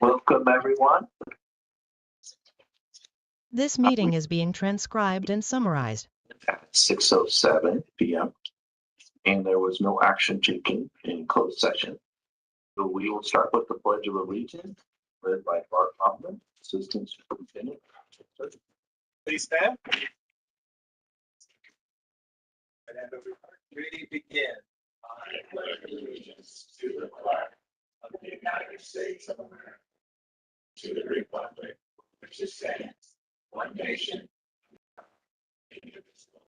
Welcome, everyone. This meeting is being transcribed and summarized. At 6:07 p.m. and there was no action taken in closed session. So we will start with the Pledge of Allegiance, led by Bart Hoffman, Assistant Superintendent. Please stand. And we begin. I pledge allegiance to the flag of the United States of America, to the republic which stands one nation, indivisible,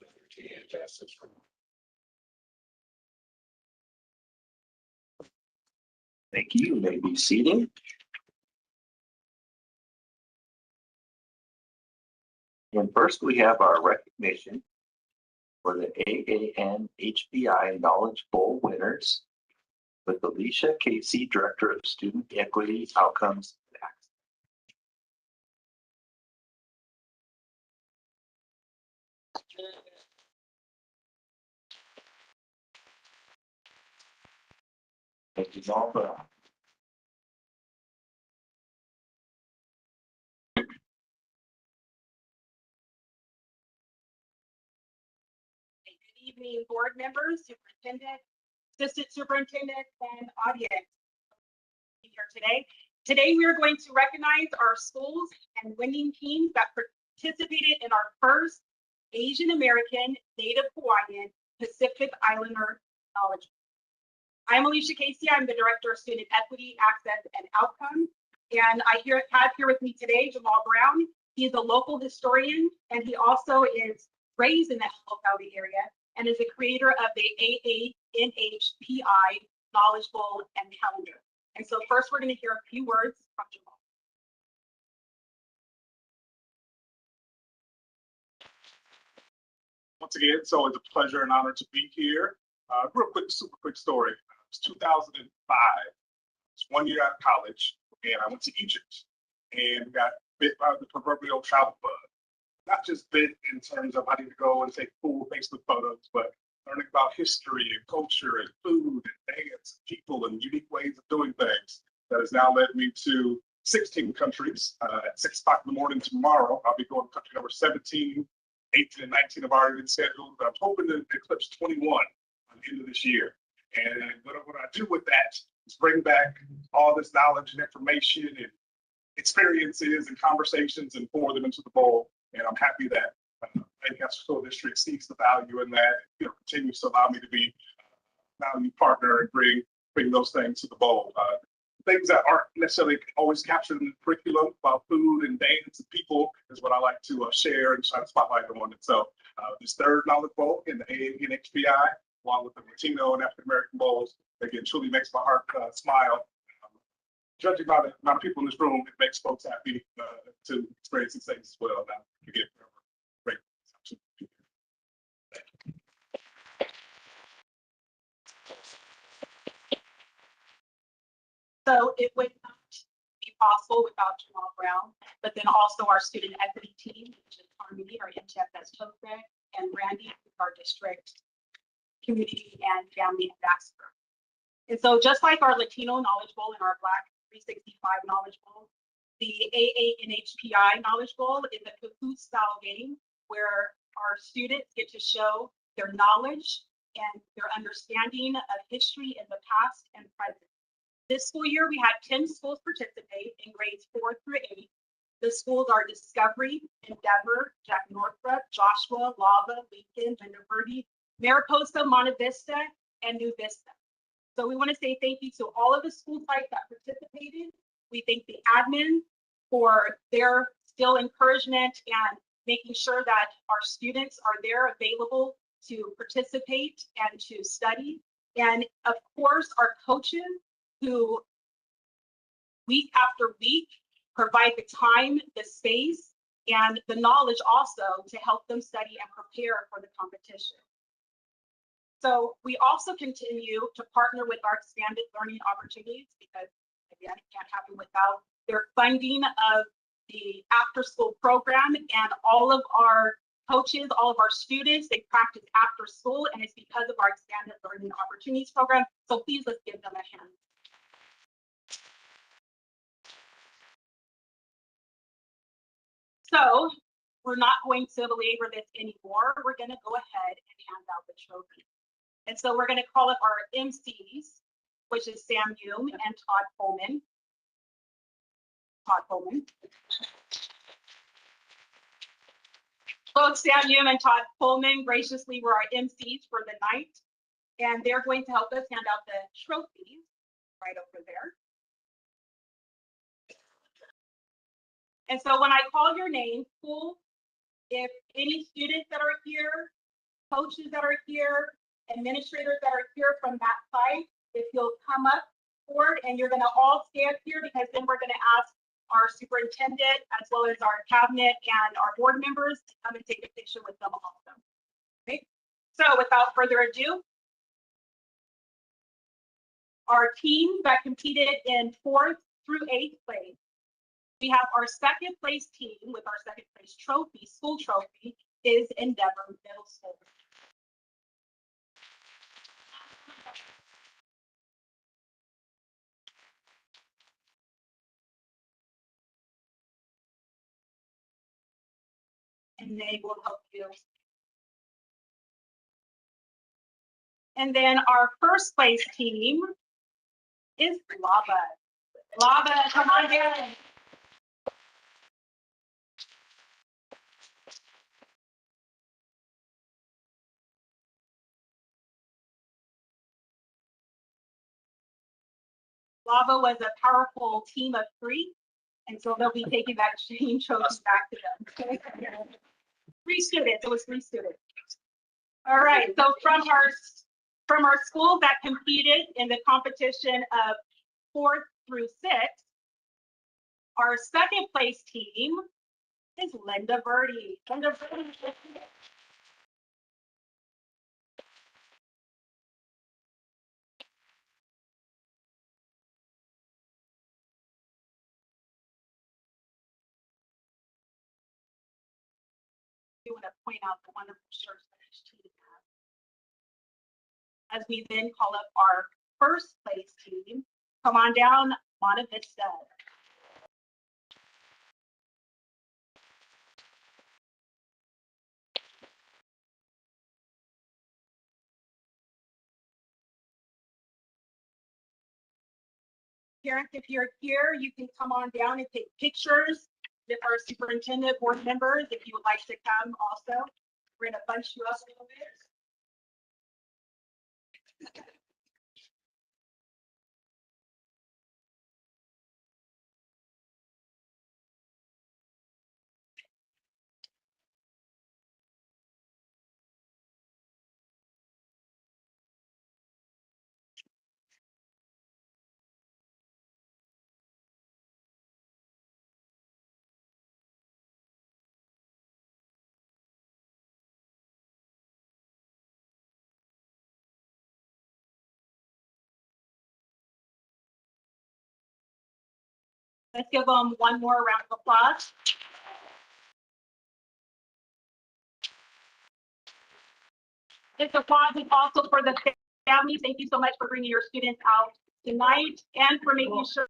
with liberty and justice for all. Thank you. You may be seated. And first, we have our recognition for the AAN HPI Knowledge Bowl winners with Alicia Casey, Director of Student Equity Outcomes. Thank you all for that. Good evening, board members, superintendent, assistant superintendent, and audience here today. Today, we are going to recognize our schools and winning teams that participated in our first Asian American, Native Hawaiian, Pacific Islander Knowledge. I'm Alicia Casey. I'm the Director of Student Equity, Access, and Outcomes. And I have here with me today Jamal Brown. He's a local historian, and he also is raised in the locality area and is the creator of the AANHPI Knowledge Bowl and Calendar. And so first, we're going to hear a few words from Jamal. Once again, so it's a pleasure and honor to be here. Real quick, super quick story. It was 2005. It's 1 year out of college, and I went to Egypt and got bit by the proverbial travel bug. Not just bit in terms of having to go and take cool Facebook photos, but learning about history and culture and food and dance, and people and unique ways of doing things. That has now led me to 16 countries. At 6 o'clock in the morning tomorrow, I'll be going to country number 17, 18, and 19 have already been scheduled. But I'm hoping to eclipse 21 on the end of this year. And what I do with that is bring back all this knowledge and information and experiences and conversations and pour them into the bowl. And I'm happy that Lancaster School District sees the value in that, continues to allow me to be a value partner and bring those things to the bowl. Things that aren't necessarily always captured in the curriculum about food and dance and people is what I like to share and shine a spotlight on. And so this third knowledge bowl in the AANHPI, along with the Latino and African American bowls, again, truly makes my heart smile. Judging by the amount of people in this room, it makes folks happy to experience these things as well. Now, again, great. So it would not be possible without Jamal Brown, but then also our student equity team, which is Harmony, our MTFS TOFREC, and Randy, our district community and family ambassador. And so just like our Latino Knowledge Bowl and our Black 365 Knowledge Bowl, the AANHPI Knowledge Bowl is a Kahoot style game where our students get to show their knowledge and their understanding of history in the past and present. This school year, we had 10 schools participate in grades 4 through 8. The schools are Discovery, Endeavor, Jack Northrop, Joshua, Lava, Lincoln, Linda Verde, Mariposa, Monte Vista, and New Vista. So we want to say thank you to all of the school sites that participated. We thank the admin for their still encouragement and making sure that our students are there available to participate and to study. And of course, our coaches who week after week provide the time, the space, and the knowledge also to help them study and prepare for the competition. So we also continue to partner with our expanded learning opportunities because, again, it can't happen without their funding of the after-school program, and all of our coaches, all of our students, they practice after school, and it's because of our expanded learning opportunities program. So please, let's give them a hand. So we're not going to belabor this anymore. We're going to go ahead and hand out the trophy. And so we're going to call up our MCs, which is Sam Hume and Todd Pullman. Both Sam Hume and Todd Pullman graciously were our MCs for the night, and they're going to help us hand out the trophies right over there. And so when I call your name, school, if any students that are here, coaches that are here, administrators that are here from that side, if you'll come up forward, and you're going to all stand here, because then we're going to ask our superintendent as well as our cabinet and our board members to come and take a picture with them also. Okay, so without further ado, our teams that competed in 4th through 8th place. We have our 2nd place team with our 2nd place trophy, school trophy, is Endeavor Middle School. And they will help you. And then our 1st place team is Lava. Lava, come on down. Lava was a powerful team of 3, and so they'll be taking that same trophy back to them. 3 students, it was 3 students. All right, so from our schools that competed in the competition of 4th through 6th, our 2nd place team is Linda Birdie. Linda Birdie. We want to point out the wonderful shirts that each team has. As we then call up our 1st place team, come on down, Monta Vista. Parents, if you're here, you can come on down and take pictures with our superintendent, board members, if you would like to come also. We're going to bunch you up a little bit. Let's give them one more round of applause. This applause is also for the families. Thank you so much for bringing your students out tonight and for making sure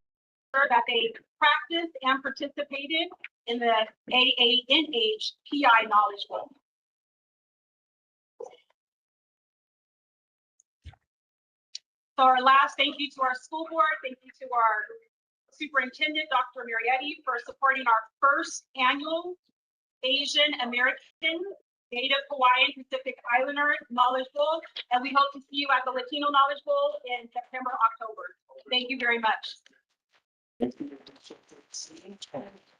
that they practiced and participated in the AANH PI Knowledge Bowl. So our last thank you to our school board. Thank you to our superintendent, Dr. Marietti, for supporting our 1st annual Asian American, Native Hawaiian, Pacific Islander Knowledge Bowl. And we hope to see you at the Latino Knowledge Bowl in September, October. Thank you very much.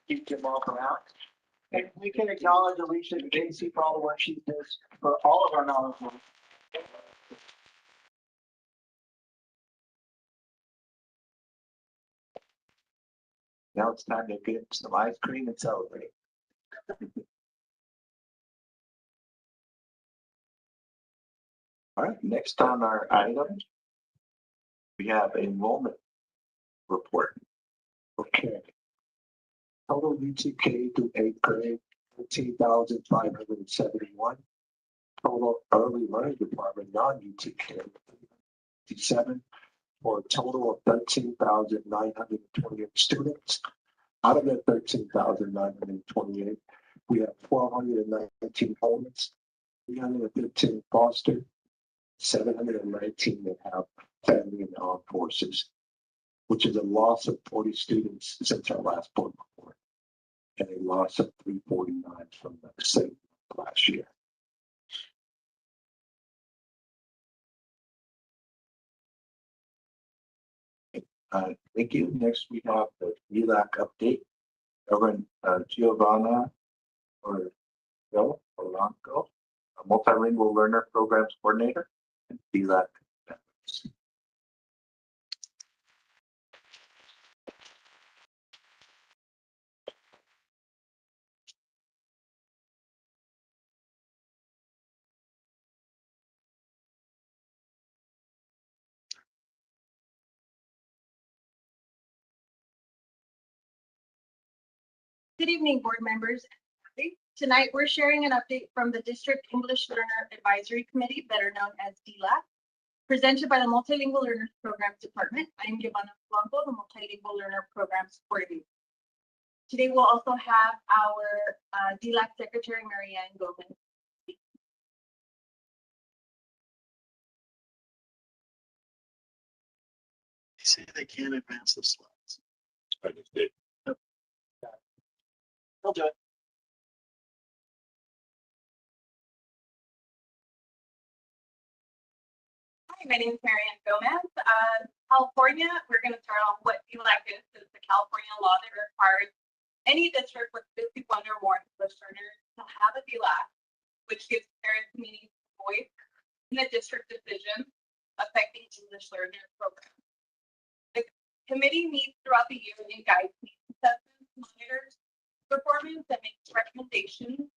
Keep them all around. And we can acknowledge Alicia and Casey for all the work she does for all of our knowledge. Now it's time to get some ice cream and celebrate. All right, next on our item, we have enrollment report. Okay. Total UTK through eighth grade, 13,571. Total early learning department, non-UTK, 57, for a total of 13,928 students. Out of that 13,928, we have 1,219 homeless, 315 foster, 719 that have family in the armed forces, which is a loss of 40 students since our last board report, and a loss of 349 from the same last year. Thank you. Next, we have the ELAC update. Reverend Giovanna Polanco, a multilingual learner programs coordinator, and ELAC members. Good evening, board members. Tonight, we're sharing an update from the District English Learner Advisory Committee, better known as DLAC, presented by the Multilingual Learners Programs Department. I am Giovanna Blanco, the Multilingual Learner Programs Coordinator. Today, we'll also have our DLAC Secretary, Marianne Gomez. They say they can't advance the slides. I just did. They'll do it. Hi, my name is Marianne Gomez. California, we're going to start off what DLAC is. It's the California law that requires any district with 51 or more English learners to have a DLAC, which gives parents and communities a voice in the district decision affecting English learner programs. The committee meets throughout the year and guides needs assessments, monitors performance, and makes recommendations.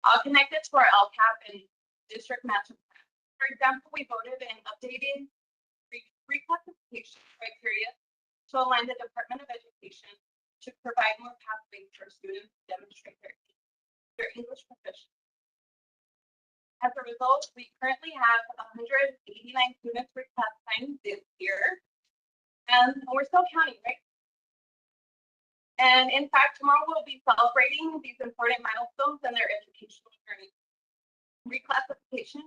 I'll connect it to our LCAP and district master plan. For example, we voted in updated reclassification criteria to align the Department of Education to provide more pathways for students to demonstrate their English proficiency. As a result, we currently have 189 students reclassifying this year, and we're still counting, right? And in fact, tomorrow we'll be celebrating these important milestones in their educational journey. Reclassification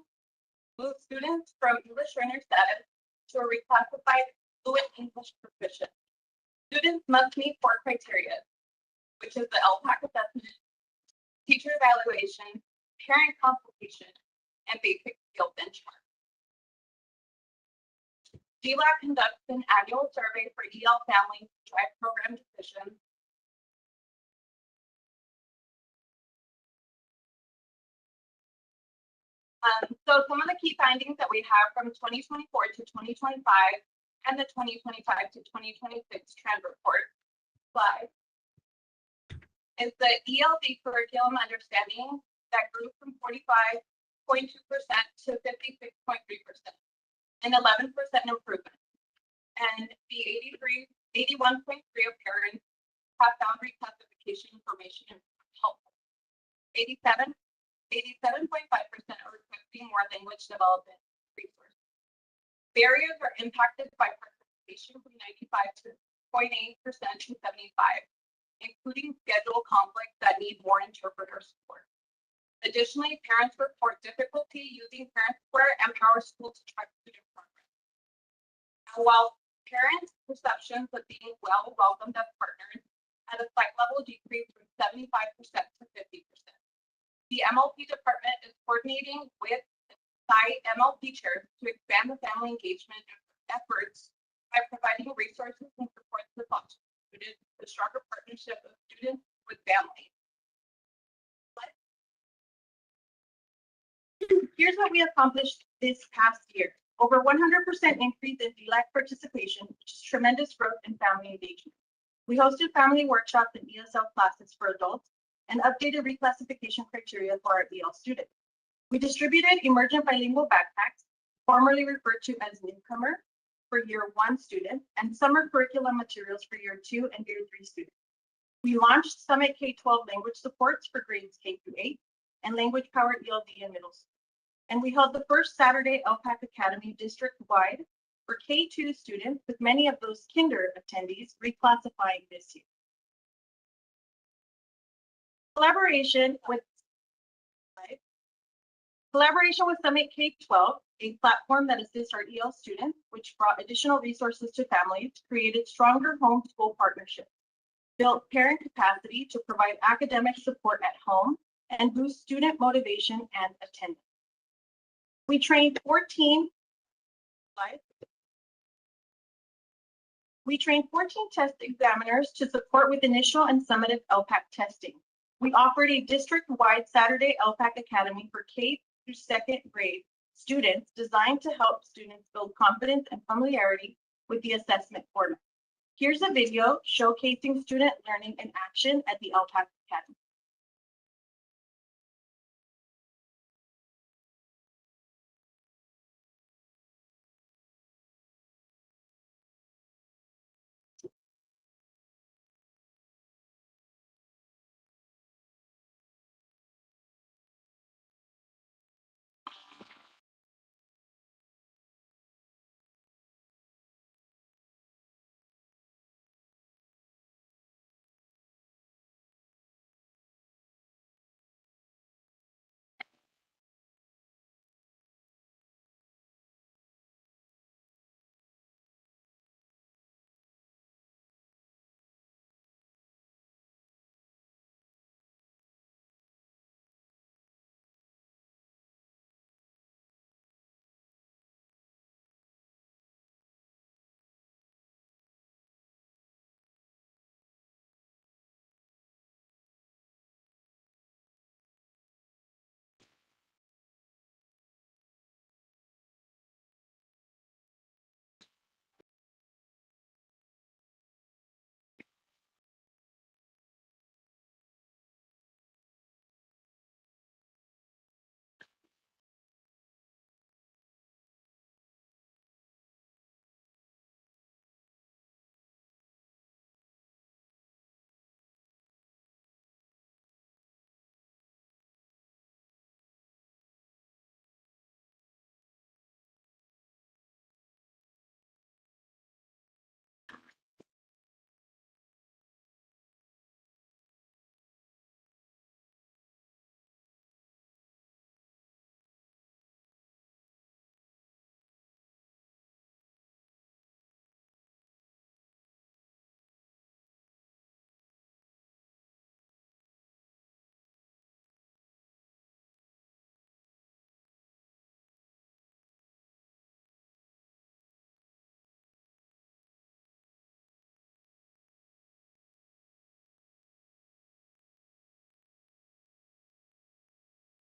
moves students from English learner status to a reclassified fluent English proficient. Students must meet 4 criteria, which is the LPAC assessment, teacher evaluation, parent consultation, and basic skill benchmark. DLAC conducts an annual survey for EL families to drive program decisions. So some of the key findings that we have from 2024 to 2025 and the 2025 to 2026 trend report slide is the ELD curriculum understanding that grew from 45.2% to 56.3%, an 11% improvement. And the 81.3% of parents have found reclassification information helpful. 87.5% are requesting more language development resources. Barriers are impacted by participation from 95.8% to 75%, including schedule conflicts that need more interpreter support. Additionally, parents report difficulty using Parent Square and Power School to track student progress. And while parents' perceptions of being well welcomed as partners at a site level decreased from 75% to 50%. The MLP department is coordinating with site MLP chairs to expand the family engagement efforts by providing resources and supports to foster students, the stronger partnership of students with families. Here's what we accomplished this past year. Over 100% increase in DLAC participation, which is tremendous growth in family engagement. We hosted family workshops and ESL classes for adults, and updated reclassification criteria for our EL students. We distributed emergent bilingual backpacks, formerly referred to as newcomer, for year 1 students, and summer curriculum materials for year 2 and year 3 students. We launched Summit K-12 language supports for grades K through 8 and language powered ELD in middle school. And we held the first Saturday LPAC Academy district-wide for K-2 students, with many of those kinder attendees reclassifying this year. Collaboration with Summit K-12, a platform that assists our EL students, which brought additional resources to families, created stronger homeschool partnerships, built parent capacity to provide academic support at home, and boost student motivation and attendance. We trained 14 test examiners to support with initial and summative LPAC testing. We offered a district-wide Saturday LPAC Academy for K through 2nd grade students, designed to help students build confidence and familiarity with the assessment format. Here's a video showcasing student learning in action at the LPAC Academy.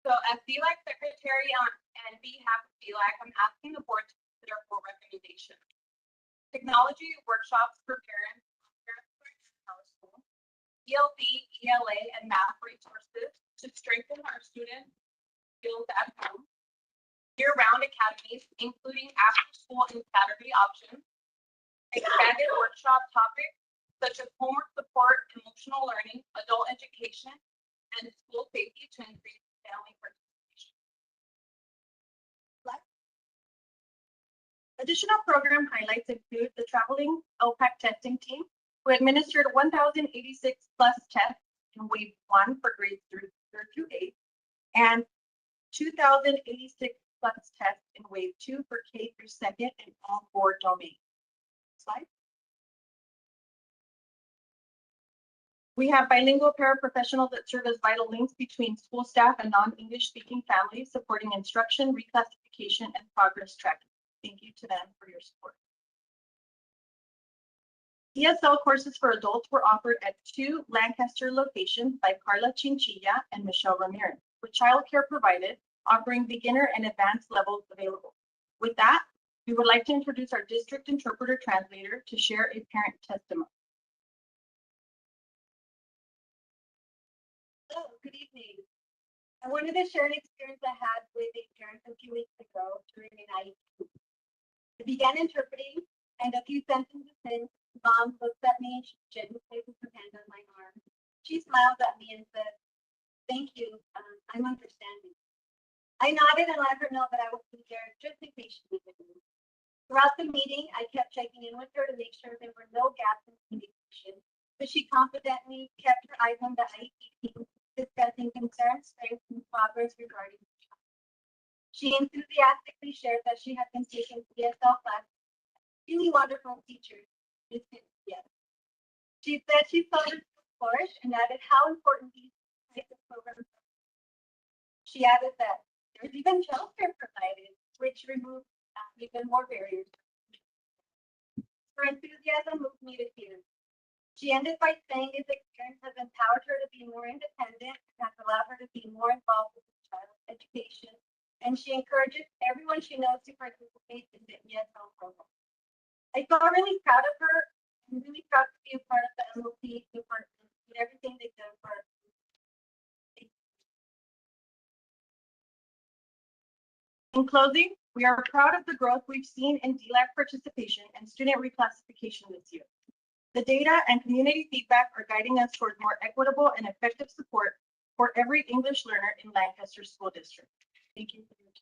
So as BLAC Secretary and behalf of BLAC, I'm asking the board to consider 4 recommendations. Technology workshops for parents in our school, ELD, ELA, and math resources to strengthen our student skills at home, year-round academies, including after-school and Saturday options, expanded workshop topics such as homework support, emotional learning, adult education, and school safety to increase family participation. Additional program highlights include the traveling LPAC testing team, who administered 1,086 plus tests in wave 1 for grades 3 through 8, and 2,086 plus tests in wave 2 for K through 2nd in all 4 domains. Slide. We have bilingual paraprofessionals that serve as vital links between school staff and non-English speaking families, supporting instruction, reclassification, and progress tracking. Thank you to them for your support. ESL courses for adults were offered at 2 Lancaster locations by Carla Chinchilla and Michelle Ramirez, with childcare provided, offering beginner and advanced levels available. With that, we would like to introduce our district interpreter translator to share a parent testimony. good evening. I wanted to share an experience I had with a parent a few weeks ago during an IEP. I began interpreting, and a few sentences in, Mom looked at me and she gently placed her hand on my arm. She smiled at me and said, "Thank you, I'm understanding." I nodded and let her know that I would be there just in case she needed me. Throughout the meeting, I kept checking in with her to make sure there were no gaps in communication, but she confidently kept her eyes on the IEP team, discussing concerns, strengths, and progress regarding the child. She enthusiastically shared that she had been taking ESL classes with really wonderful teachers. Yes. She said she saw her flourish and added how important these types of programs are. She added that there's even childcare provided, which removes even more barriers. Her enthusiasm moved me to tears. She ended by saying this experience has empowered her to be more independent and has allowed her to be more involved with her child's education, and she encourages everyone she knows to participate in the ESL program. I felt really proud of her and really proud to be a part of the MOP department and everything they've done for us. In closing, we are proud of the growth we've seen in DLAC participation and student reclassification this year. The data and community feedback are guiding us towards more equitable and effective support for every English learner in Lancaster School District. Thank you for your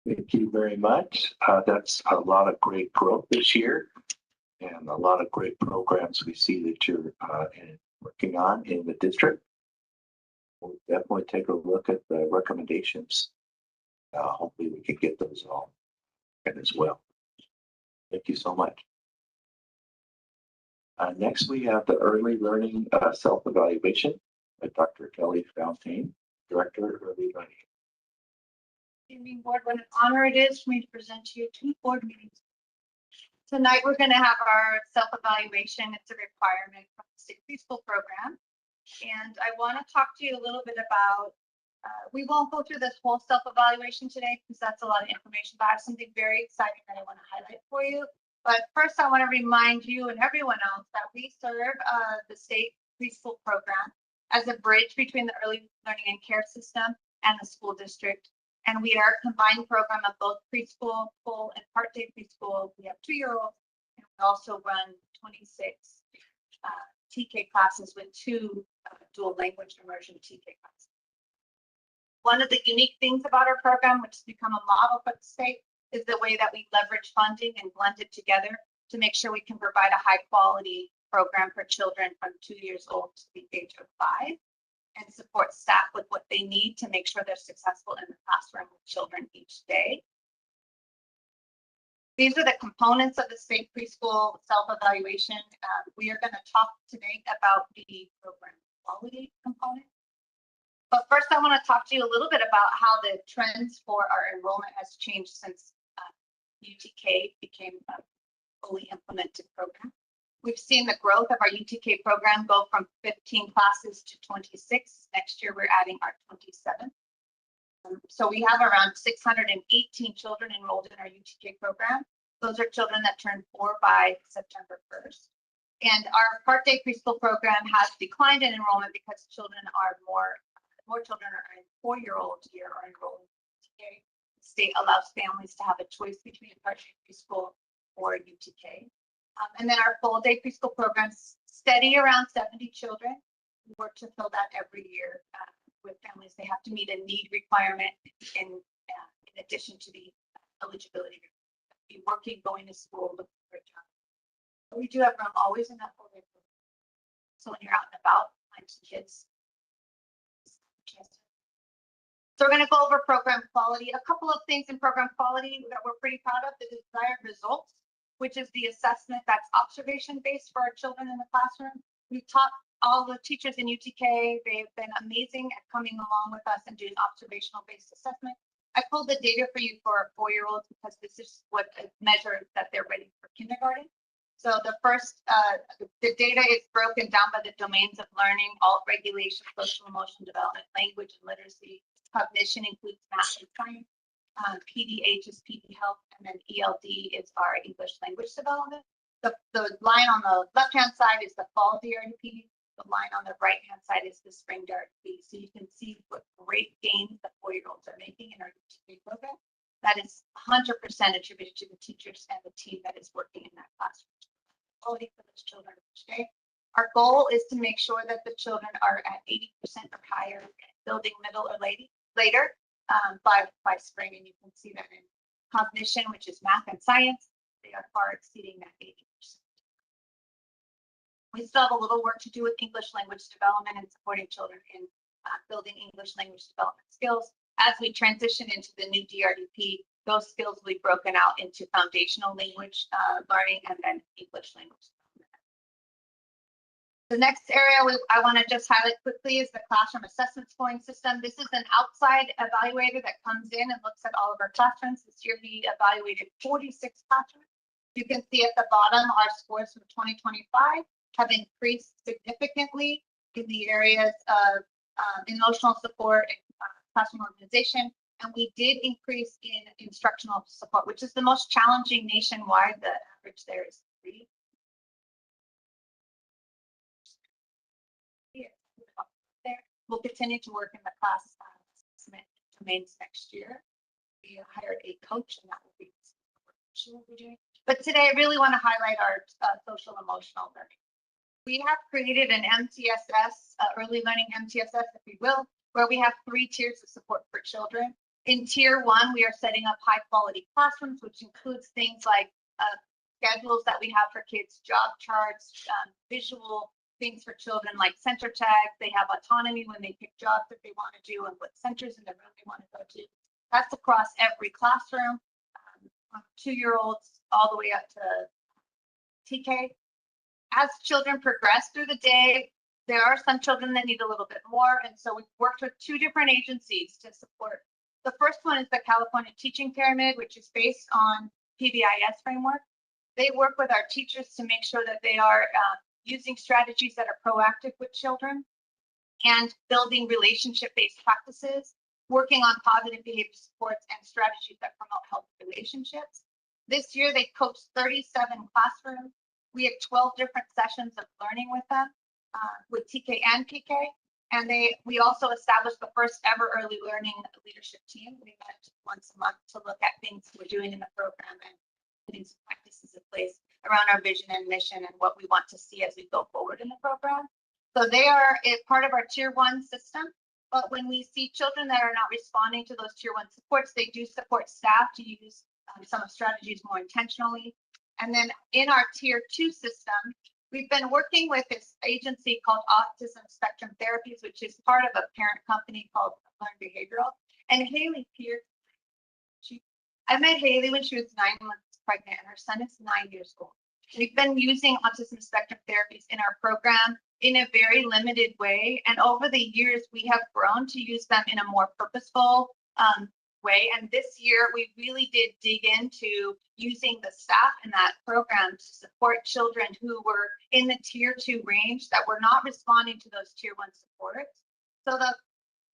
time. Thank you very much. That's a lot of great growth this year and a lot of great programs we see that you're working on in the district. We'll definitely take a look at the recommendations. Hopefully we can get those all in as well. Thank you so much. Next, we have the early learning self-evaluation by Dr. Kelly Fountain, Director of Early Learning. Evening board, what an honor it is for me to present to you two board meetings. Tonight, we're going to have our self-evaluation. It's a requirement from the state preschool program. And I want to talk to you a little bit about, we won't go through this whole self-evaluation today because that's a lot of information, but I have something very exciting that I want to highlight for you. But first, I want to remind you and everyone else that we serve the state preschool program as a bridge between the early learning and care system and the school district. And we are a combined program of both preschool, full and part-day preschool. We have 2-year-olds, and we also run 26 TK classes with 2 dual language immersion TK classes. One of the unique things about our program, which has become a model for the state, is the way that we leverage funding and blend it together to make sure we can provide a high quality program for children from 2 years old to the age of 5. And support staff with what they need to make sure they're successful in the classroom with children each day. These are the components of the state preschool self-evaluation. We are going to talk today about the program quality component. But first, I want to talk to you a little bit about how the trends for our enrollment has changed since UTK became a fully implemented program. We've seen the growth of our UTK program go from 15 classes to 26. Next year, we're adding our 27th. So we have around 618 children enrolled in our UTK program. Those are children that turn 4 by September 1st. And our part-day preschool program has declined in enrollment because children are more children are in 4-year-old year are enrolled in UTK. The state allows families to have a choice between part-day preschool or UTK. And then our full day preschool programs steady around 70 children. We work to fill that every year with families. They have to meet a need requirement in addition to the eligibility. Be working, going to school, looking for a job. But we do have room always in that full day program. So when you're out and about, find some kids. So we're going to go over program quality. A couple of things in program quality that we're pretty proud of: the desired results, which is the assessment that's observation-based for our children in the classroom. We've taught all the teachers in UTK. They've been amazing at coming along with us and doing observational-based assessment. I pulled the data for you for our 4-year-olds because this is what measures that they're ready for kindergarten. So the first, the data is broken down by the domains of learning: alt regulation, social emotional development, language and literacy. Cognition includes math and science. PDH is PD Health, and then ELD is our English language development. The line on the left-hand side is the fall DRDP. The line on the right-hand side is the spring DRDP. So you can see what great gains the 4-year-olds are making in our UTK program. That is 100% attributed to the teachers and the team that is working in that classroom. Quality for those children each day. Our goal is to make sure that the children are at 80% or higher, building middle or later by spring, and you can see that in cognition, which is math and science, they are far exceeding that 80%. We still have a little work to do with English language development and supporting children in building English language development skills. As we transition into the new DRDP, those skills will be broken out into foundational language learning and then English language development. The next area I want to just highlight quickly is the classroom assessment scoring system. This is an outside evaluator that comes in and looks at all of our classrooms. This year we evaluated 46 classrooms. You can see at the bottom our scores from 2025 have increased significantly in the areas of emotional support and classroom organization. And we did increase in instructional support, which is the most challenging nationwide. The average there is 3. We'll continue to work in the class assessment domains next year. We hired a coach, and that will be what we'll be doing. But today, I really want to highlight our social emotional learning. We have created an MTSS, early learning MTSS, if you will, where we have 3 tiers of support for children. In tier 1, we are setting up high quality classrooms, which includes things like schedules that we have for kids, job charts, visual things for children like center tags. They have autonomy when they pick jobs that they want to do and what centers in the room they want to go to. That's across every classroom, 2-year-olds all the way up to TK. As children progress through the day, there are some children that need a little bit more, and so we've worked with 2 different agencies to support. The first one is the California Teaching Pyramid, which is based on PBIS framework. They work with our teachers to make sure that they are using strategies that are proactive with children and building relationship-based practices, working on positive behavior supports and strategies that promote healthy relationships. This year, they coached 37 classrooms. We have 12 different sessions of learning with them, with TK and PK. And we also established the first ever early learning leadership team. We met once a month to look at things we're doing in the program and putting some practices in place around our vision and mission and what we want to see as we go forward in the program. So they are a part of our tier 1 system. But when we see children that are not responding to those tier 1 supports, they do support staff to use some of strategies more intentionally. And then in our tier 2 system, we've been working with this agency called Autism Spectrum Therapies, which is part of a parent company called Learn Behavioral. And Haley Pierce, I met Haley when she was 9 months pregnant, and her son is 9 years old. We've been using autism spectrum therapies in our program in a very limited way. And over the years, we have grown to use them in a more purposeful way. And this year, we really did dig into using the staff in that program to support children who were in the tier 2 range that were not responding to those tier 1 supports. So the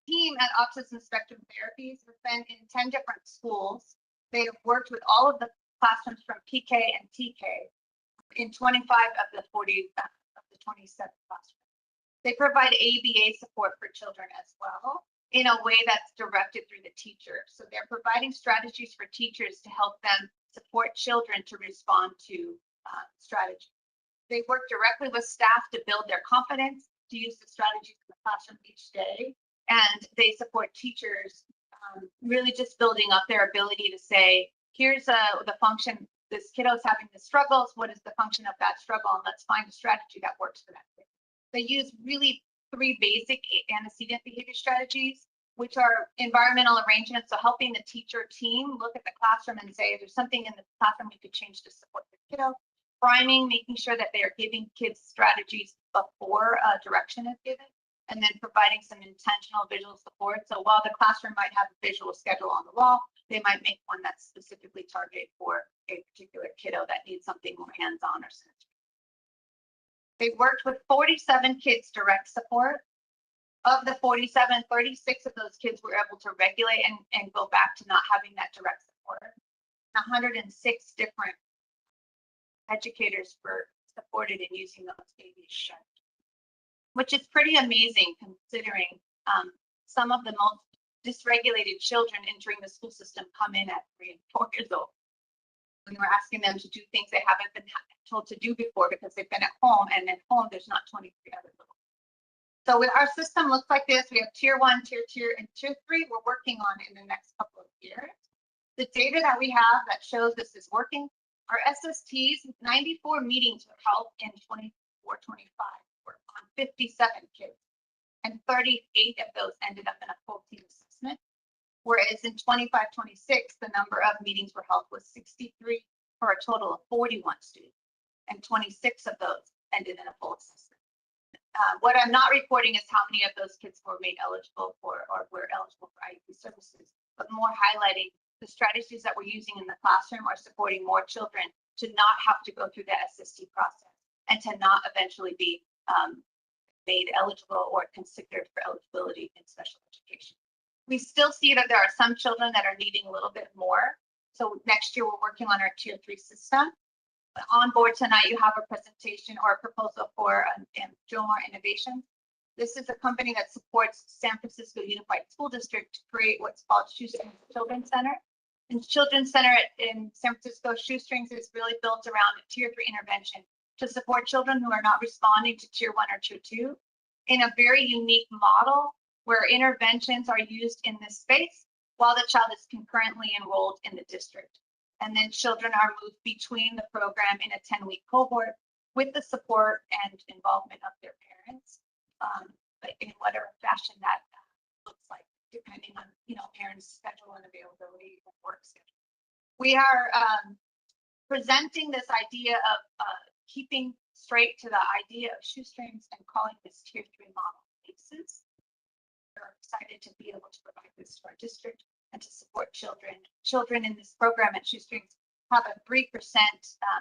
team at Autism Spectrum Therapies has been in 10 different schools. They have worked with all of the classrooms from PK and TK in 25 of the 40 of the 27 classrooms. They provide ABA support for children as well in a way that's directed through the teacher. So they're providing strategies for teachers to help them support children to respond to strategy. They work directly with staff to build their confidence to use the strategies in the classroom each day. And they support teachers really just building up their ability to say, here's the function, this kiddo's having the struggles, what is the function of that struggle? And let's find a strategy that works for that kid. They use really 3 basic antecedent behavior strategies, which are environmental arrangements. So helping the teacher team look at the classroom and say, if there's something in the classroom we could change to support the kiddo. Priming, making sure that they are giving kids strategies before direction is given. And then providing some intentional visual support. So while the classroom might have a visual schedule on the wall, they might make one that's specifically targeted for a particular kiddo that needs something more hands-on or sensory. They've worked with 47 kids direct support. Of the 47, 36 of those kids were able to regulate and go back to not having that direct support. 106 different educators were supported in using those ABA strategies, which is pretty amazing considering some of the most dysregulated children entering the school system come in at 3 and 4 years old. When we're asking them to do things they haven't been told to do before because they've been at home, and at home there's not 23 other little. So with our system looks like this. We have tier 1, tier 2, and tier 3 we're working on in the next couple of years. The data that we have that shows this is working, our SSTs, 94 meetings were held in 24-25 were on 57 kids, and 38 of those ended up in a full team assessment. Whereas in 25-26, the number of meetings were held was 63 for a total of 41 students, and 26 of those ended in a full assessment. What I'm not reporting is how many of those kids were made eligible for or were eligible for IEP services, but more highlighting the strategies that we're using in the classroom are supporting more children to not have to go through the SST process and to not eventually be made eligible or considered for eligibility in special education. We still see that there are some children that are needing a little bit more. So next year we're working on our tier 3 system. On board tonight, you have a presentation or a proposal for Jomar Innovation. This is a company that supports San Francisco Unified School District to create what's called Shoestrings Children's Center. And Children's Center in San Francisco, Shoestrings is really built around a tier 3 intervention to support children who are not responding to tier 1 or tier 2 in a very unique model where interventions are used in this space while the child is concurrently enrolled in the district. And then children are moved between the program in a 10-week cohort with the support and involvement of their parents, but in whatever fashion that looks like, depending on parents' schedule and availability and work schedule. We are presenting this idea of keeping straight to the idea of shoestrings and calling this tier 3 model ACEs. We're excited to be able to provide this to our district and to support children. Children in this program at Shoestrings have a 3%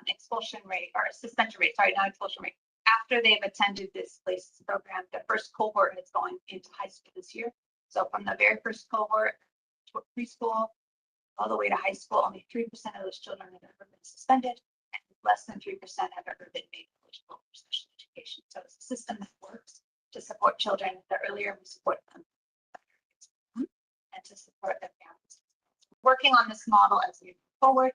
expulsion rate or suspension rate, sorry, not expulsion rate, after they've attended this places program. The first cohort is going into high school this year. So from the very first cohort to preschool all the way to high school, only 3% of those children have ever been suspended, and less than 3% have ever been made eligible for special education. So it's a system that works to support children. The earlier we support them, and to support their families. Working on this model as we move forward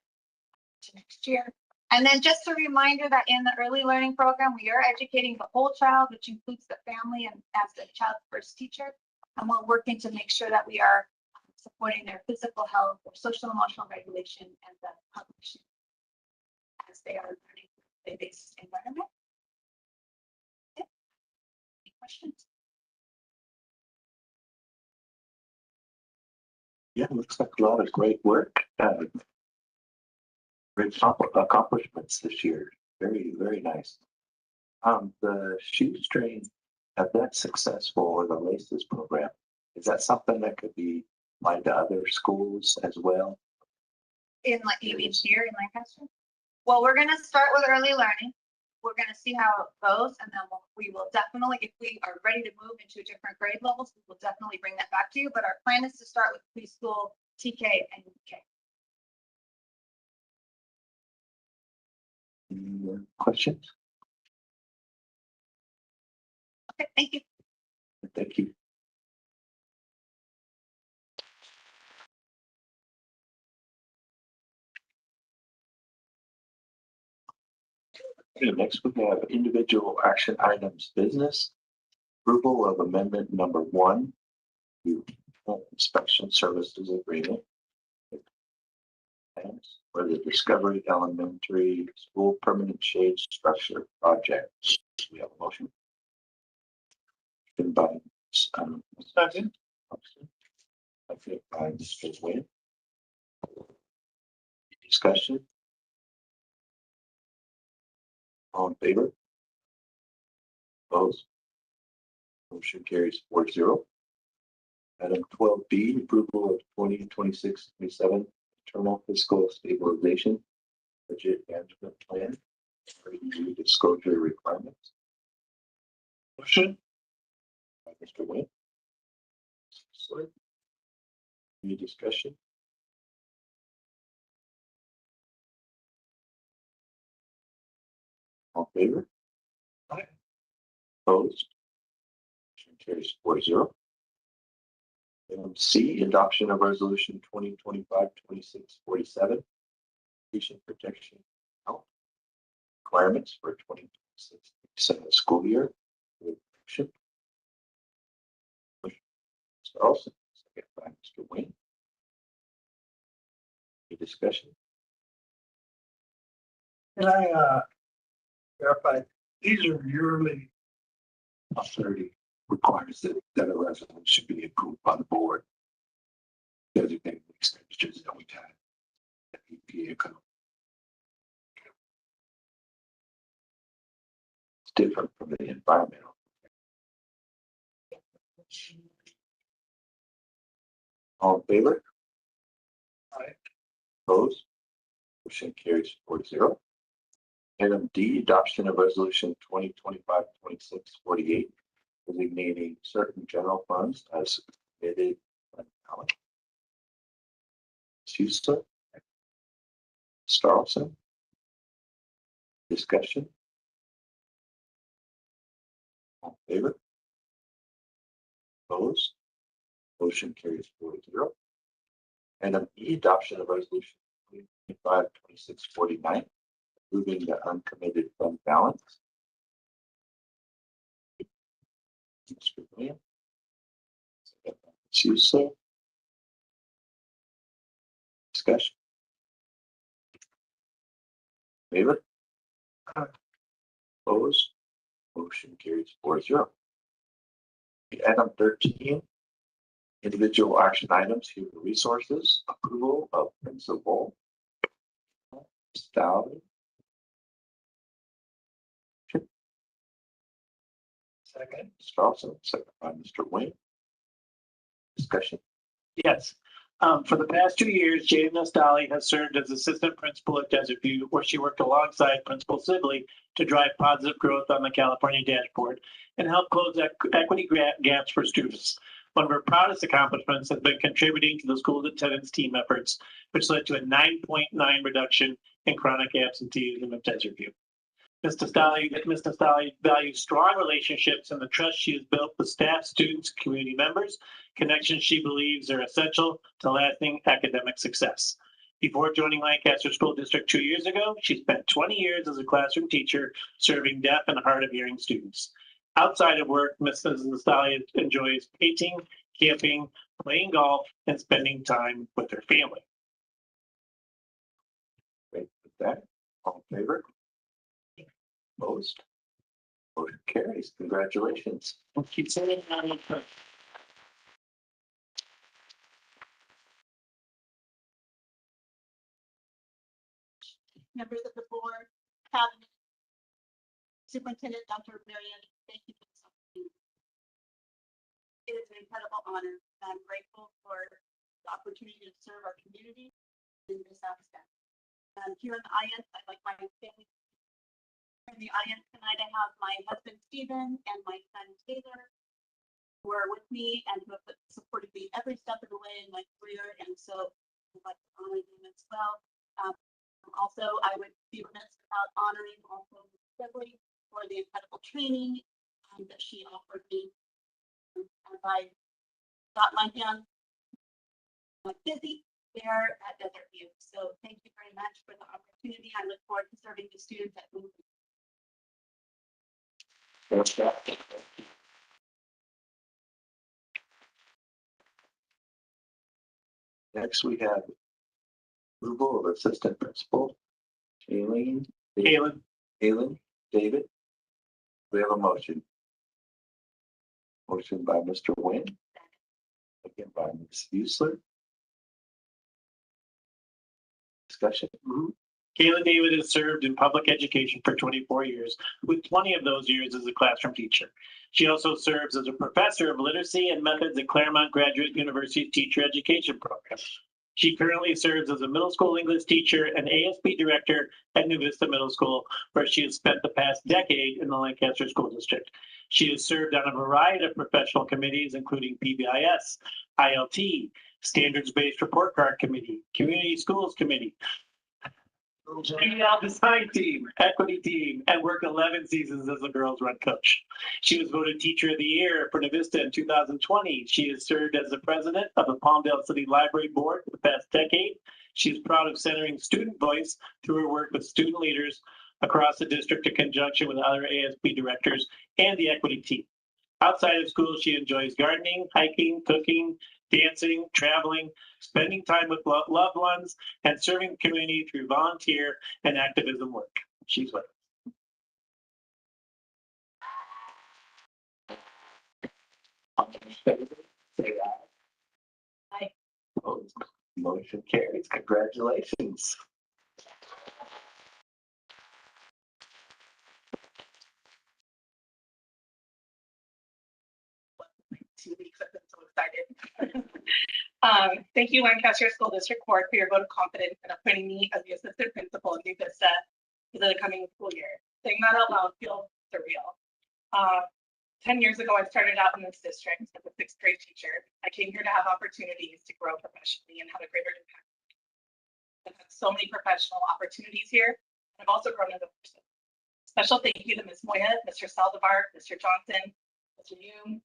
to next year. And then just a reminder that in the early learning program, we are educating the whole child, which includes the family and as the child's first teacher. And we're working to make sure that we are supporting their physical health, their social emotional regulation, and the cognition as they are learning a based environment. Okay. Any questions? Yeah, looks like a lot of great work. Great accomplishments this year. Very, very nice. The shoestring, have that successful or the LACES program, is that something that could be applied to other schools as well? In like you mean here in Lancaster? Well, we're going to start with early learning. We're going to see how it goes, and then we will definitely, if we are ready to move into different grade levels, we will definitely bring that back to you. But our plan is to start with preschool, TK, and UK. Any more questions? Okay, thank you. Thank you. Okay, next we have individual action items business. Approval of amendment number 1 to inspection services agreement for the Discovery Elementary School Permanent Shade Structure Project. We have a motion. By Second. Okay, by Mr. Wayne. Discussion. All in favor? Opposed? Motion carries 4-0. Item 12B, approval of 2026-27 internal fiscal stabilization budget management plan. Review disclosure requirements. Motion. By Mr. Wayne. Usler. Any discussion? All in favor? Aye. Opposed? Motion carries 4-0. Item C, adoption of resolution 2025-2647, patient protection health requirements for 2026-27 school year. Motion. Mr. Olson, second by Mr. Wayne. Any discussion? Can I verify, these are yearly, Authority requires that a resolution be approved by the board. Designating the expenditures that we've had. At EPA account. It's different from the environmental. All in favor? Aye. Opposed? Motion carries 4-0. Item D, adoption of resolution 2025-2648, designating certain general funds as submitted by ballot. Usler. Starlson. Discussion. All in favor? Opposed? Motion carries 4-0. Item E, adoption of resolution 2025-2649, moving the uncommitted fund balance. Mr. William. Usler. Discussion. Favor? Opposed? Motion carries 4-0. Item 13, individual action items, human resources, approval of principal. Staley. second, Starlson, second by Mr. Wayne. Discussion. Yes. For the past 2 years, Jane Nastali has served as assistant principal at Desert View, where she worked alongside Principal Sibley to drive positive growth on the California dashboard and help close equity gaps for students. One of her proudest accomplishments has been contributing to the school attendance team efforts, which led to a 9.9 reduction in chronic absenteeism at Desert View. Ms. Nastali values strong relationships and the trust she has built with staff, students, community members, connections she believes are essential to lasting academic success. Before joining Lancaster School District 2 years ago, she spent 20 years as a classroom teacher serving deaf and hard of hearing students. Outside of work, Mrs. Nastali enjoys painting, camping, playing golf, and spending time with her family. Great. With that, all in favor? Opposed? Motion carries. Congratulations. Keep saying that. Members of the board, cabinet, Superintendent Dr. Marion, thank you for this opportunity. It is an incredible honor, and I'm grateful for the opportunity to serve our community in this aspect. Here in the IANS, I'd like my family. In the IANS tonight, I have my husband Stephen and my son Taylor, who are with me and who have supported me every step of the way in my career, and so I'd like to honor them as well. Also, I would be remiss without honoring also Sibley for the incredible training that she offered me as I got my hands busy there at Desert View. So thank you very much for the opportunity. I look forward to serving the students at Moon. Next, we have approval of assistant principal, Kaylin David. We have a motion. Motion by Mr. Wynn. Second by Ms. Usler. Discussion. Kayla David has served in public education for 24 years, with 20 of those years as a classroom teacher. She also serves as a professor of literacy and methods at Claremont Graduate University's Teacher Education Program. She currently serves as a middle school English teacher and ASB director at New Vista Middle School, where she has spent the past decade in the Lancaster School District. She has served on a variety of professional committees, including PBIS, ILT, Standards-Based Report Card Committee, Community Schools Committee, Design Team, Equity Team, and worked 11 seasons as a girls' run coach. She was voted Teacher of the Year for New Vista in 2020. She has served as the president of the Palmdale City Library Board for the past decade. She is proud of centering student voice through her work with student leaders across the district in conjunction with other ASB directors and the equity team. Outside of school, she enjoys gardening, hiking, cooking, dancing, traveling, spending time with loved ones, and serving the community through volunteer and activism work. She's with us. All in favor, say aye. Aye. Opposed? Motion carries. Congratulations. Two weeks. I've been so excited. Thank you, Lancaster School District Board, for your vote of confidence in appointing me as the assistant principal in New Vista for the coming school year. Saying that out loud feels surreal. 10 years ago, I started out in this district as a sixth grade teacher. I came here to have opportunities to grow professionally and have a greater impact. I've had so many professional opportunities here, and I've also grown as a person. Special thank you to Ms. Moya, Mr. Saldivar, Mr. Johnson, Mr. Hume,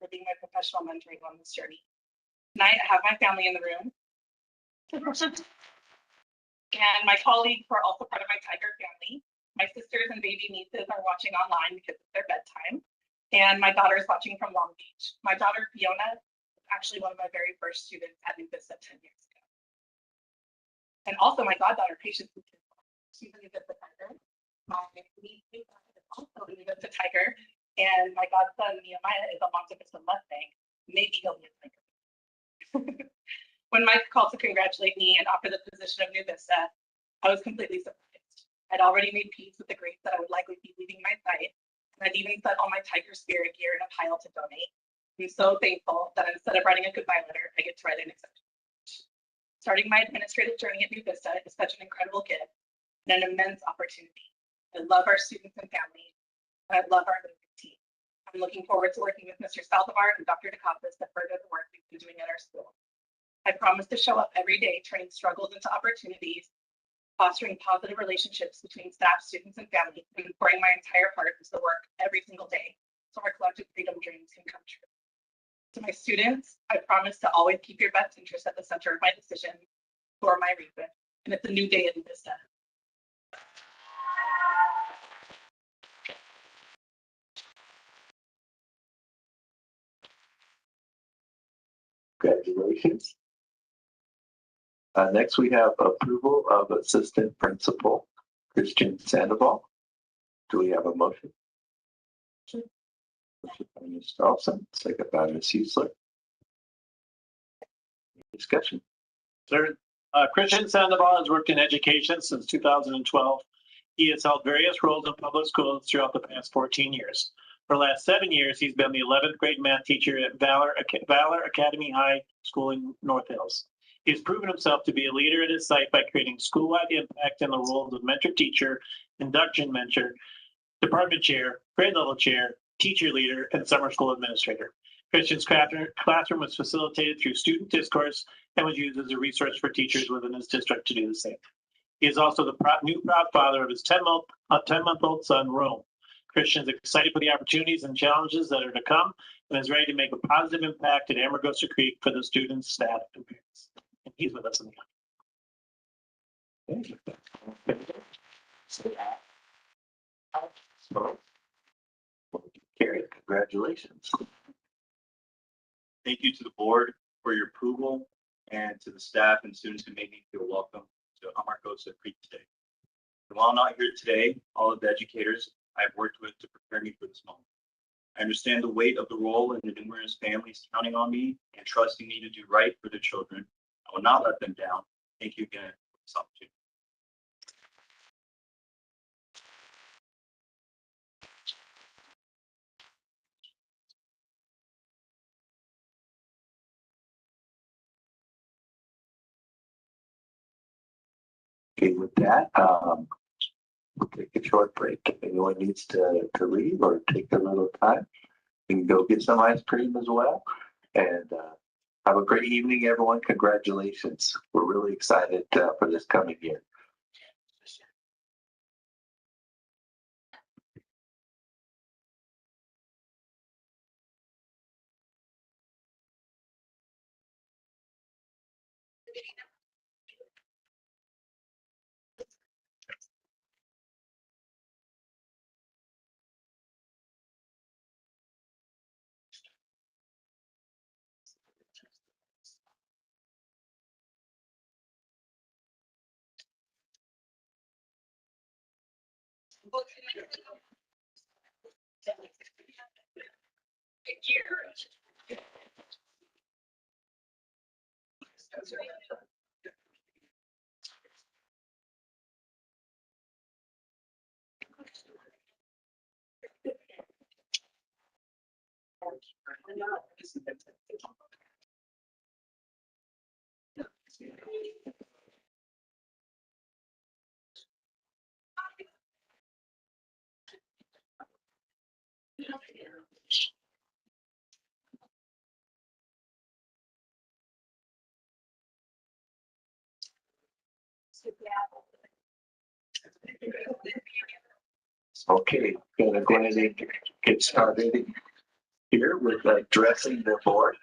for being my professional mentoring on this journey. Tonight, I have my family in the room. And my colleagues who are also part of my Tiger family. My sisters and baby nieces are watching online because it's their bedtime. And my daughter is watching from Long Beach. My daughter, Fiona, is actually one of my very first students at New Vista 10 years ago. And also my goddaughter, Patience, she's a New Vista Tiger. My niece is also a New Vista Tiger. And my godson, Nehemiah, is a Monte Vista Mustang. Maybe he'll be a Tiger. When Mike called to congratulate me and offer the position of New Vista, I was completely surprised. I'd already made peace with the grades that I would likely be leaving my site, and I'd even set all my Tiger Spirit gear in a pile to donate. I'm so thankful that instead of writing a goodbye letter, I get to write an acceptance. Starting my administrative journey at New Vista is such an incredible gift and an immense opportunity. I love our students and families, and I love our team. I'm looking forward to working with Mr. Saldivar and Dr. DeCoppis to further the work we've been doing at our school. I promise to show up every day, turning struggles into opportunities, fostering positive relationships between staff, students, and families, and pouring my entire heart into the work every single day so our collective freedom dreams can come true. To my students, I promise to always keep your best interest at the center of my decisions for my reason, and it's a new day at New Vista. Congratulations. Next, we have approval of Assistant Principal Christian Sandoval. Do we have a motion? Motion by Ms. Carlson, second by Ms. Huesler. Discussion. Sir, Christian Sandoval has worked in education since 2012. He has held various roles in public schools throughout the past 14 years. For the last 7 years, he's been the 11th grade math teacher at Valor Academy High School in North Hills. He's proven himself to be a leader at his site by creating school-wide impact in the roles of mentor teacher, induction mentor, department chair, grade level chair, teacher leader, and summer school administrator. Christian's classroom was facilitated through student discourse and was used as a resource for teachers within his district to do the same. He is also the new proud father of his 10-month-old son, Rome. Christian is excited for the opportunities and challenges that are to come and is ready to make a positive impact at Amargosa Creek for the students, staff, and parents. And he's with us in the audience. Carrie, congratulations. Thank you to the board for your approval and to the staff and students who made me feel welcome to Amargosa Creek today. And while I'm not here today, all of the educators I've worked with to prepare me for this moment. I understand the weight of the role and the numerous families counting on me and trusting me to do right for their children. I will not let them down. Thank you again for this opportunity. Okay, with that, we'll take a short break. If anyone needs to leave or take a little time, you can go get some ice cream as well. And have a great evening, everyone. Congratulations. We're really excited for this coming year. Okay, gonna go ahead and get started here with addressing the board.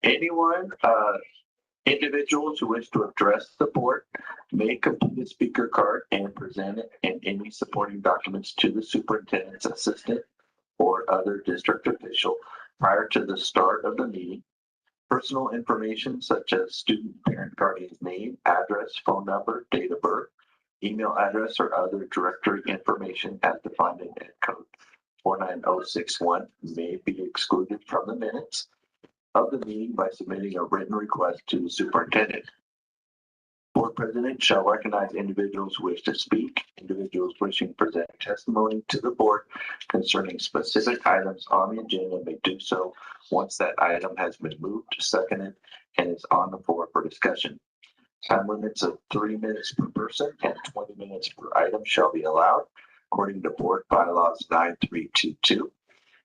Anyone, individuals who wish to address the board may complete a speaker card and present it and any supporting documents to the superintendent's assistant or other district official prior to the start of the meeting. Personal information such as student parent guardian's name, address, phone number, date of birth, email address, or other directory information as defined in Ed Code 49061 may be excluded from the minutes of the meeting by submitting a written request to the superintendent. Board president shall recognize individuals who wish to speak. Individuals wishing to present testimony to the board concerning specific items on the agenda may do so once that item has been moved, seconded, and is on the floor for discussion. Time limits of 3 minutes per person and 20 minutes per item shall be allowed, according to board bylaws 9322.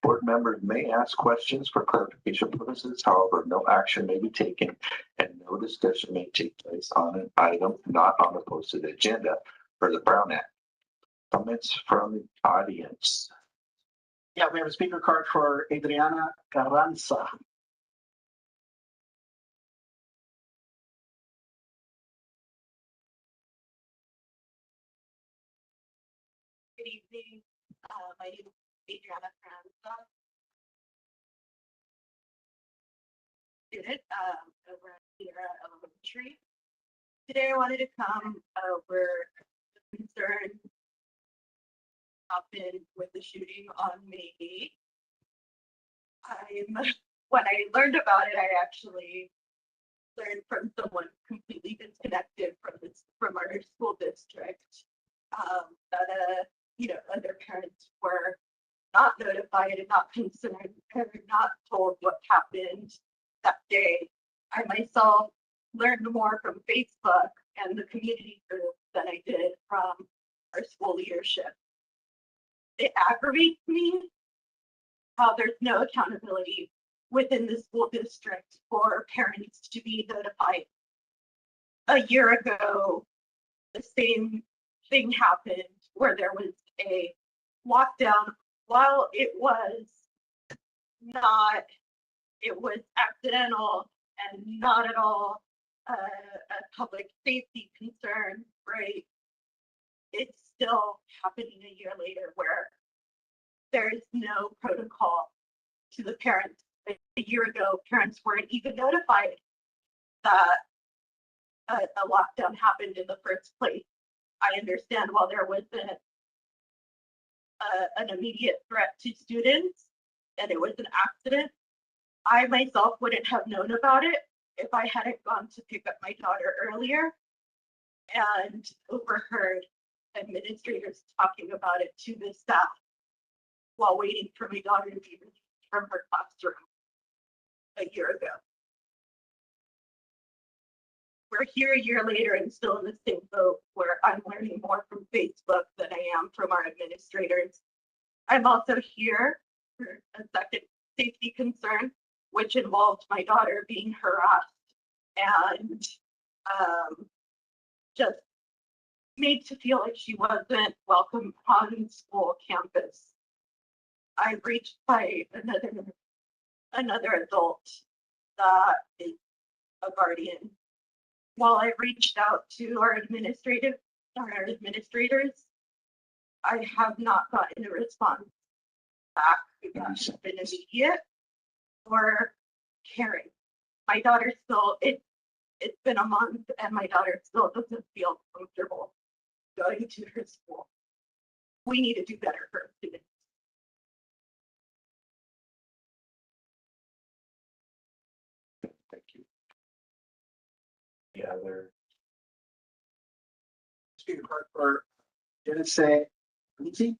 Board members may ask questions for clarification purposes. However, no action may be taken and no discussion may take place on an item not on the posted agenda per the Brown Act. Comments from the audience. Yeah, we have a speaker card for Adriana Carranza. Good evening. My name is Adriana Franza. Student over at Sierra Elementary. Today I wanted to come over the concern happened with the shooting on May 8th. When I learned about it, I actually learned from someone completely disconnected from our school district that other parents were not notified and not concerned and not told what happened that day. I myself learned more from Facebook and the community group than I did from our school leadership. It aggravates me how there's no accountability within the school district for parents to be notified. A year ago, the same thing happened where there was a lockdown. While it was accidental and not at all a public safety concern, right? It's still happening a year later where there is no protocol to the parents. A year ago, parents weren't even notified that a lockdown happened in the first place. I understand while there wasn't an immediate threat to students and it was an accident, I myself wouldn't have known about it if I hadn't gone to pick up my daughter earlier and overheard administrators talking about it to the staff while waiting for my daughter to be released from her classroom. a year ago. We're here a year later and still in the same boat where I'm learning more from Facebook than I am from our administrators. I'm also here for a second safety concern, which involved my daughter being harassed and just made to feel like she wasn't welcome on school campus. I reached by another adult that is a guardian. While I reached out to our administrators, I have not gotten a response back that has been immediate or caring. My daughter still, it's been a month and my daughter still doesn't feel comfortable going to her school. We need to do better for our students. Thank you. Yeah, there. Student clerk for Genesee, Lindsay.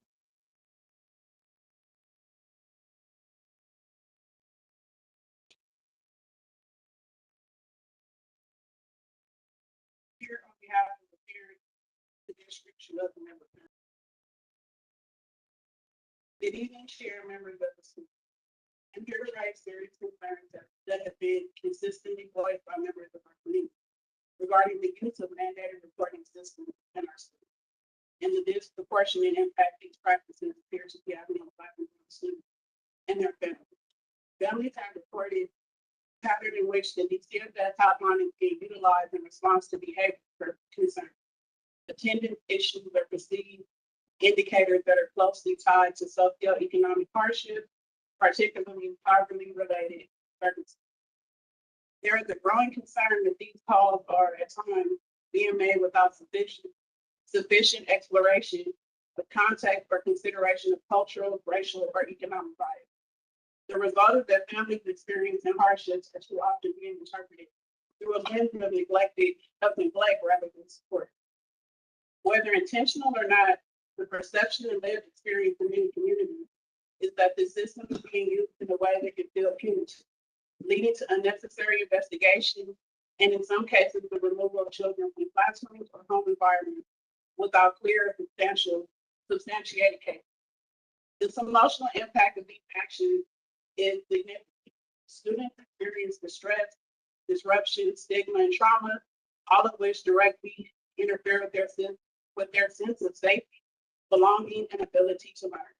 Here on behalf of the parent, the district, should love the member. Good evening, Chair, members of the school. I'm here to raise serious concerns that have been consistently voiced by members of our community regarding the use of mandated reporting systems in our schools and the disproportionate impact these practices appear to be having on Black and brown students and their families. Families have reported pattern in which the DCFS hotline is being utilized in response to behavior concerns. Attendance issues are perceived indicators that are closely tied to socioeconomic hardship, particularly poverty-related circumstances. There is a growing concern that these calls are at times being made without sufficient exploration of context or consideration of cultural, racial, or economic bias. The result is that families experiencing hardships are too often being interpreted through a lens of neglect rather than support. Whether intentional or not, the perception and lived experience in many communities is that the system is being used in a way that can feel punitive, leading to unnecessary investigation and in some cases the removal of children from classrooms or home environments without clear substantiated cases. The emotional impact of these actions is significant. Students experience distress, disruption, stigma, and trauma, all of which directly interfere with their sense of safety, belonging, and ability to learn.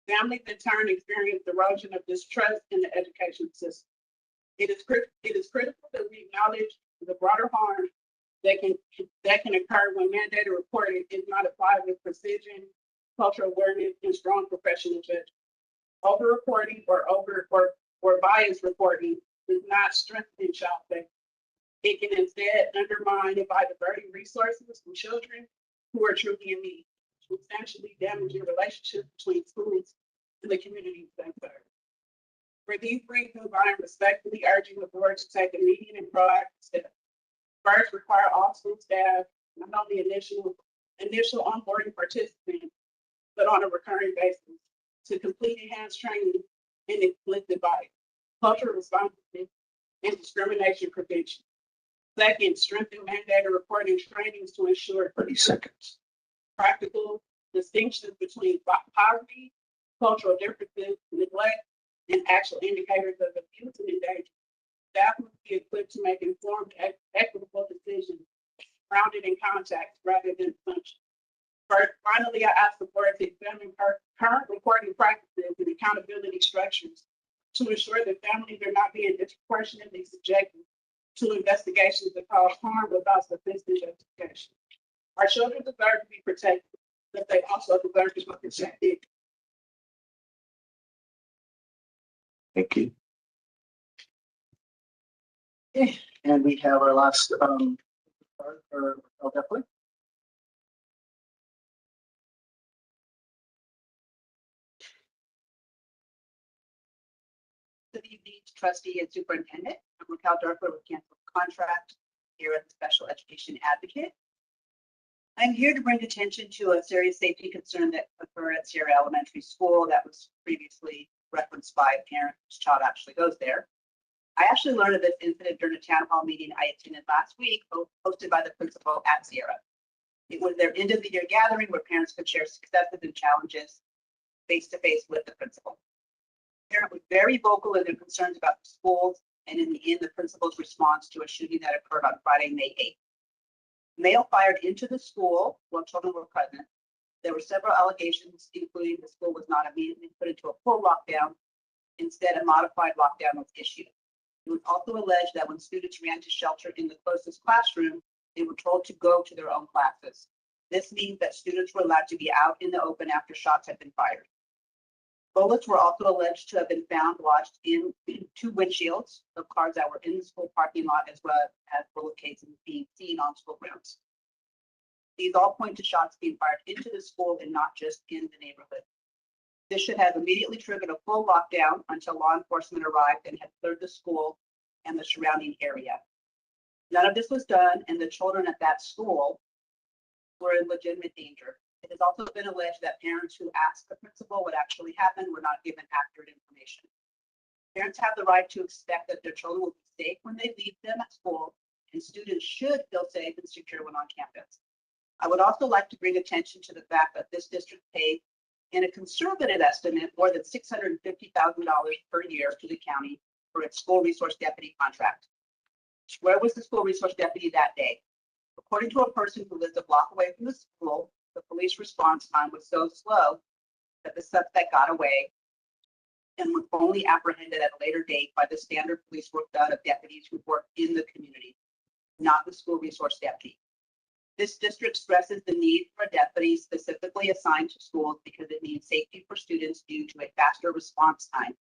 Families in turn experience erosion of distrust in the education system. It is critical that we acknowledge the broader harm that can occur when mandated reporting is not applied with precision, cultural awareness, and strong professional judgment. Over-reporting or bias reporting does not strengthen child safety. It can instead undermine and by diverting resources from children who are truly in need, substantially damaging relationships between schools and the communities they serve. For these reasons, I am respectfully urging the board to take immediate and proactive steps. First, require all school staff, not only initial onboarding participants, but on a recurring basis, to complete enhanced training in explicit bias, cultural responsiveness, and discrimination prevention. Second, strengthen mandated reporting trainings to ensure 30 seconds. practical distinctions between poverty, cultural differences, neglect, and actual indicators of abuse and endangerment. Staff must be equipped to make informed, equitable decisions grounded in context rather than assumptions. Finally, I ask the board to examine current reporting practices and accountability structures to ensure that families are not being disproportionately subjected to investigations that cause harm without sufficient justification. Our children deserve to be protected, but they also deserve to be protected. Thank you. And we have our last definitely. Good evening, trustee and superintendent. I'm Raquel Dorfler with Cancel Contract here at the Special Education Advocate. I'm here to bring attention to a serious safety concern that occurred at Sierra Elementary School that was previously referenced by a parent whose child actually goes there. I actually learned of this incident during a town hall meeting I attended last week, hosted by the principal at Sierra. It was their end of the year gathering where parents could share successes and challenges face to face with the principal. The parent was very vocal in their concerns about the schools, and in the end, the principal's response to a shooting that occurred on Friday, May 8th. Male fired into the school while children were present. There were several allegations, including the school was not immediately put into a full lockdown. Instead, a modified lockdown was issued. It was also alleged that when students ran to shelter in the closest classroom, they were told to go to their own classes. This means that students were allowed to be out in the open after shots had been fired. Bullets were also alleged to have been found lodged in 2 windshields of cars that were in the school parking lot, as well as bullet casings being seen on school grounds. These all point to shots being fired into the school and not just in the neighborhood. This should have immediately triggered a full lockdown until law enforcement arrived and had cleared the school and the surrounding area. None of this was done, and the children at that school were in legitimate danger. It has also been alleged that parents who asked the principal what actually happened were not given accurate information. Parents have the right to expect that their children will be safe when they leave them at school, and students should feel safe and secure when on campus. I would also like to bring attention to the fact that this district paid, in a conservative estimate, more than $650,000 per year to the county for its school resource deputy contract. Where was the school resource deputy that day? According to a person who lives a block away from the school, the police response time was so slow that the suspect got away and was only apprehended at a later date by the standard police work done of deputies who work in the community, not the school resource deputy. This district stresses the need for a deputy specifically assigned to schools because it means safety for students due to a faster response time.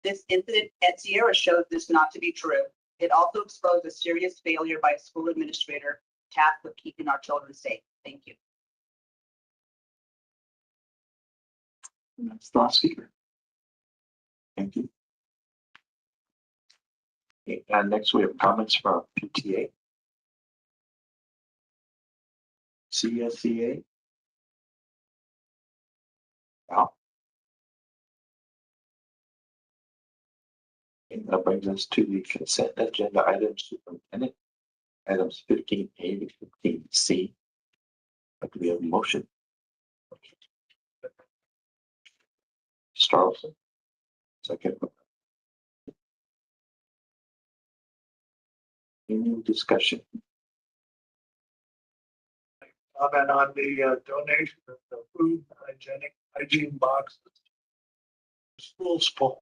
This incident at Sierra shows this not to be true. It also exposed a serious failure by a school administrator tasked with keeping our children safe. Thank you. That's the last speaker. Thank you. Okay, and next we have comments from PTA. CSCA. Wow. And that brings us to the consent agenda items, superintendent. Items 15A to 15C. Do we have a motion? Starlson. Second. Any discussion? Comment on the donation of the food hygiene boxes. School full.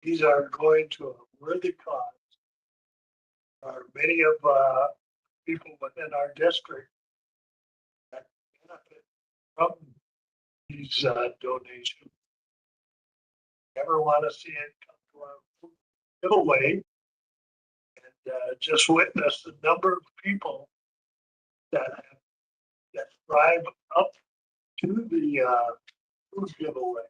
These are going to a worthy cause. Many of people within our district that benefit from these donations. Never want to see it come to our food giveaway. And just witness the number of people that drive up to the food giveaway.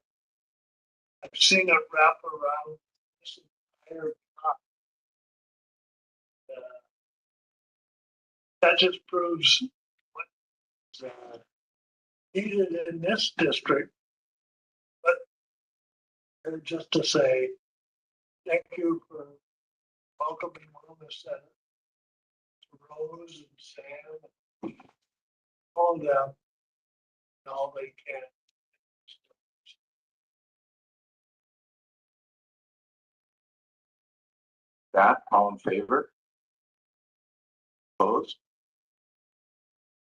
I've seen it wrap around this entire block. That just proves what's needed in this district. But just to say thank you for welcoming Wellness Center to Rose and Sam, all of them, and all they can. That, all in favor? Opposed?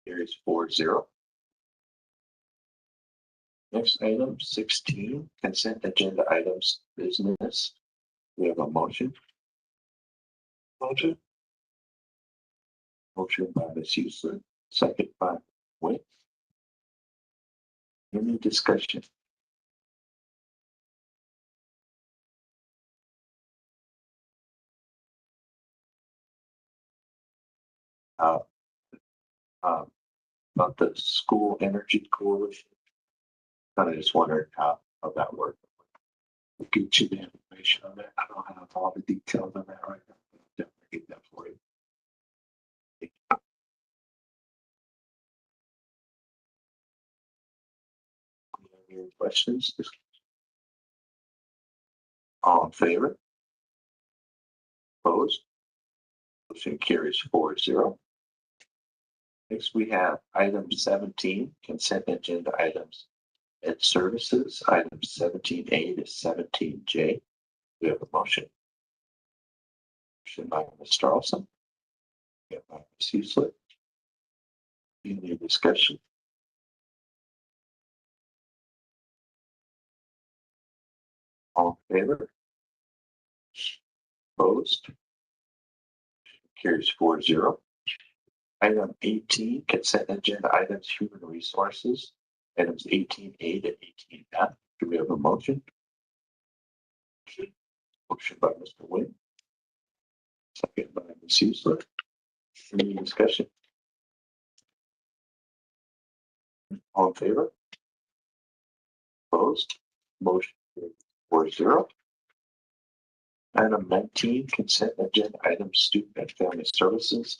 Carries 4-0. Next item, 16, consent agenda items, business. We have a motion. Motion by Ms. Houston, second by Witt. Any discussion? About the school energy coalition. Kind of just wondered how that worked. We'll get you the information on that. I don't have all the details on that right now. But I'll definitely get that for you. Any questions? All in favor? Opposed? Motion carries 4-0. Next, we have item 17, consent agenda items. Ed services, items 17A to 17J. We have a motion. Motion by Mr. Olson. Second by Ms. Hueslick. Any discussion? All in favor? Opposed? Carries 4-0. Item 18, consent agenda items, human resources, items 18A to 18F. Do we have a motion? Motion by Mr. Nguyen. Second by Ms. Hueslick. Any discussion? All in favor? Opposed? Motion carries 4-0. Item 19, consent agenda items, student and family services,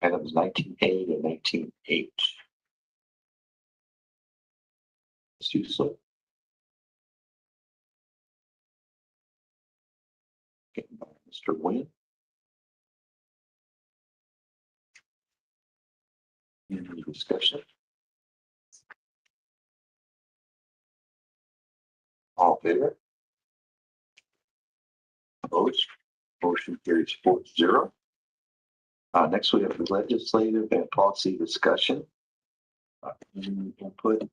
items 19A to 19H. Ms. Hueslick. Second by Mr. Nguyen. Any discussion? All in favor? Opposed? Motion carries 4-0. Next, we have the legislative and policy discussion. Any input?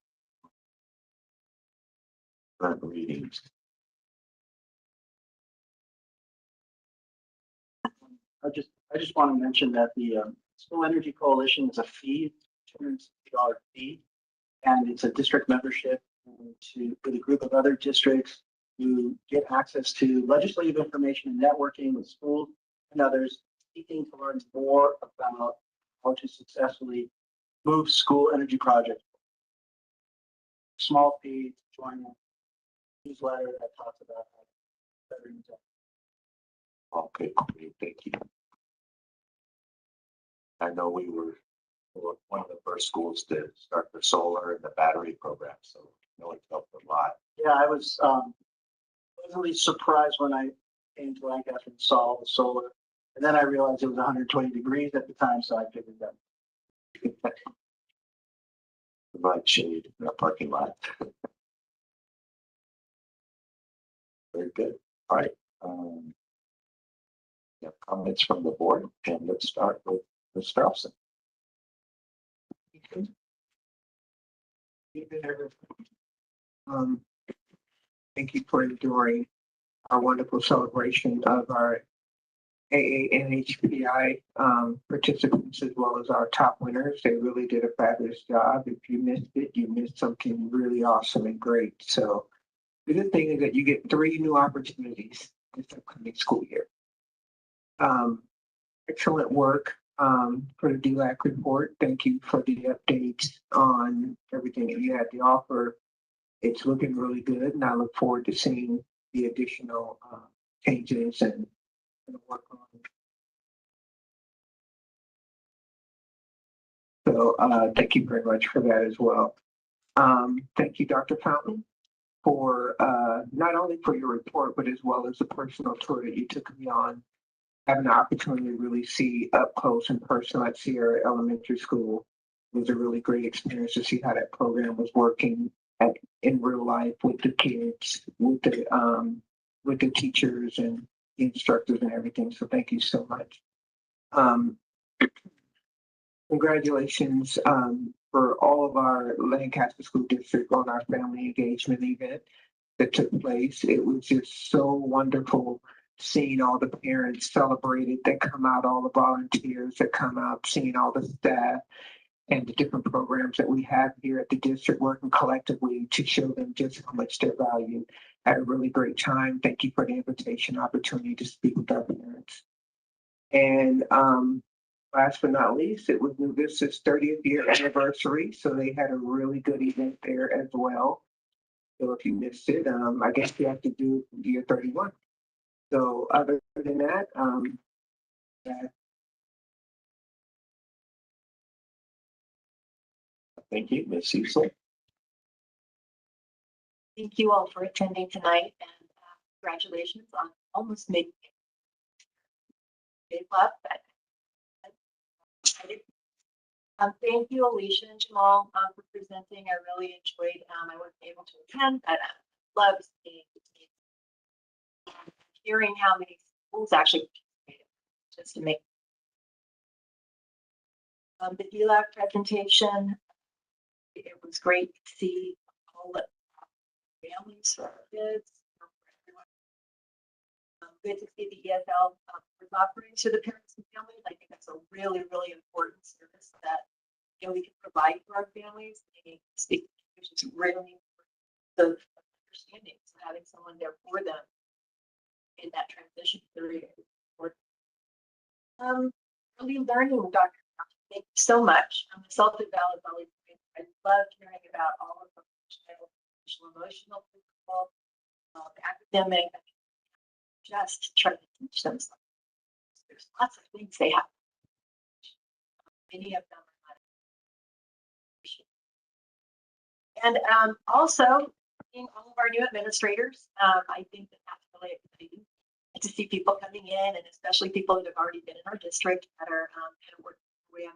Current readings. I just want to mention that the School Energy Coalition is a fee, $260 fee, and it's a district membership with a group of other districts who get access to legislative information and networking with schools and others seeking to learn more about how to successfully move school energy projects. Small fee, join a newsletter that talks about how better use it. Okay, great, thank you. I know we were one of the first schools to start the solar and the battery program, so I know it helped a lot. Yeah, I was pleasantly surprised when I came to Lancaster and saw the solar. And then I realized it was 120 degrees at the time, so I figured that. Provide shade in our parking lot. Very good. All right. Yeah, comments from the board, and let's start with Ms. Strauss. Thank you for enduring our wonderful celebration of our AA and HPI participants as well as our top winners. They really did a fabulous job. If you missed it, you missed something really awesome and great. So the good thing is that you get 3 new opportunities this upcoming school year. Excellent work for the DLAC report. Thank you for the updates on everything that you had to offer. It's looking really good, and I look forward to seeing the additional changes and work on. So thank you very much for that as well. Thank you, Dr. Fountain, for not only for your report, but as well as the personal tour that you took me on. Having the opportunity to really see up close and personal at Sierra Elementary School was a really great experience to see how that program was working in real life with the kids, with the teachers and the instructors and everything. So thank you so much. Congratulations for all of our Lancaster School District on our family engagement event that took place. It was just so wonderful seeing all the parents celebrated that come out, all the volunteers that come out, seeing all the staff and the different programs that we have here at the district working collectively to show them just how much they're valued. Had a really great time. Thank you for the invitation opportunity to speak with our parents. And last but not least, it was New Vista's 30th year anniversary. So they had a really good event there as well. So if you missed it, I guess you have to do year 31. So other than that, Thank you, Ms. Hueslick. Thank you all for attending tonight and congratulations on almost making it. Big luck. Thank you, Alicia and Jamal, for presenting. I really enjoyed. I wasn't able to attend, but I love seeing hearing how many schools actually participated, just to make the DLAC presentation. It was great to see all the families for our kids. Good to see the ESL offering to the parents and families. I think that's a really, really important service that we can provide for our families. They speak English is really important. The understanding, so having someone there for them in that transition period is important. Really learning, Dr. Thank you so much. I'm a Salted Valley. I love hearing about all of the emotional, physical, academic. Just try to teach them something. There's lots of things they have. Many of them are not. And also, seeing all of our new administrators, I think that that's really exciting to see people coming in, and especially people that have already been in our district that are kind of working their way on.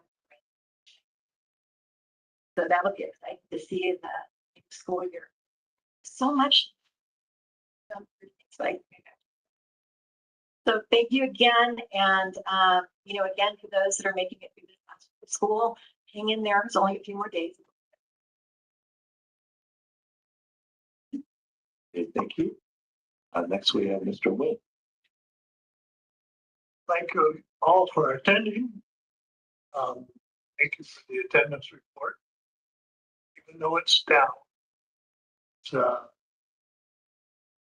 So that'll be exciting to see in the school year. So much. Exciting. So thank you again. And, again, for those that are making it through this school, hang in there. It's only a few more days. Okay, thank you. Next, we have Mr. Wynn. Thank you all for attending. Thank you for the attendance report. Even though it's down, it's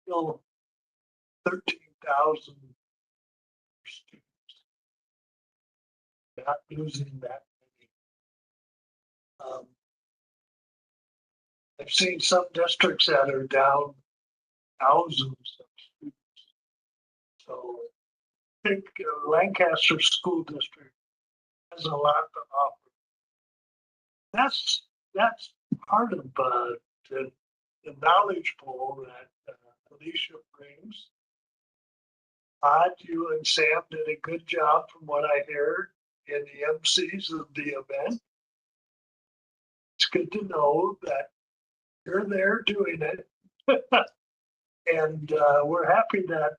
still 13,000 students. Not losing that many. I've seen some districts that are down thousands of students. So I think Lancaster School District has a lot to offer. That's part of the knowledge pool that Alicia brings. You and Sam did a good job from what I heard in the MCs of the event. It's good to know that you're there doing it. And we're happy that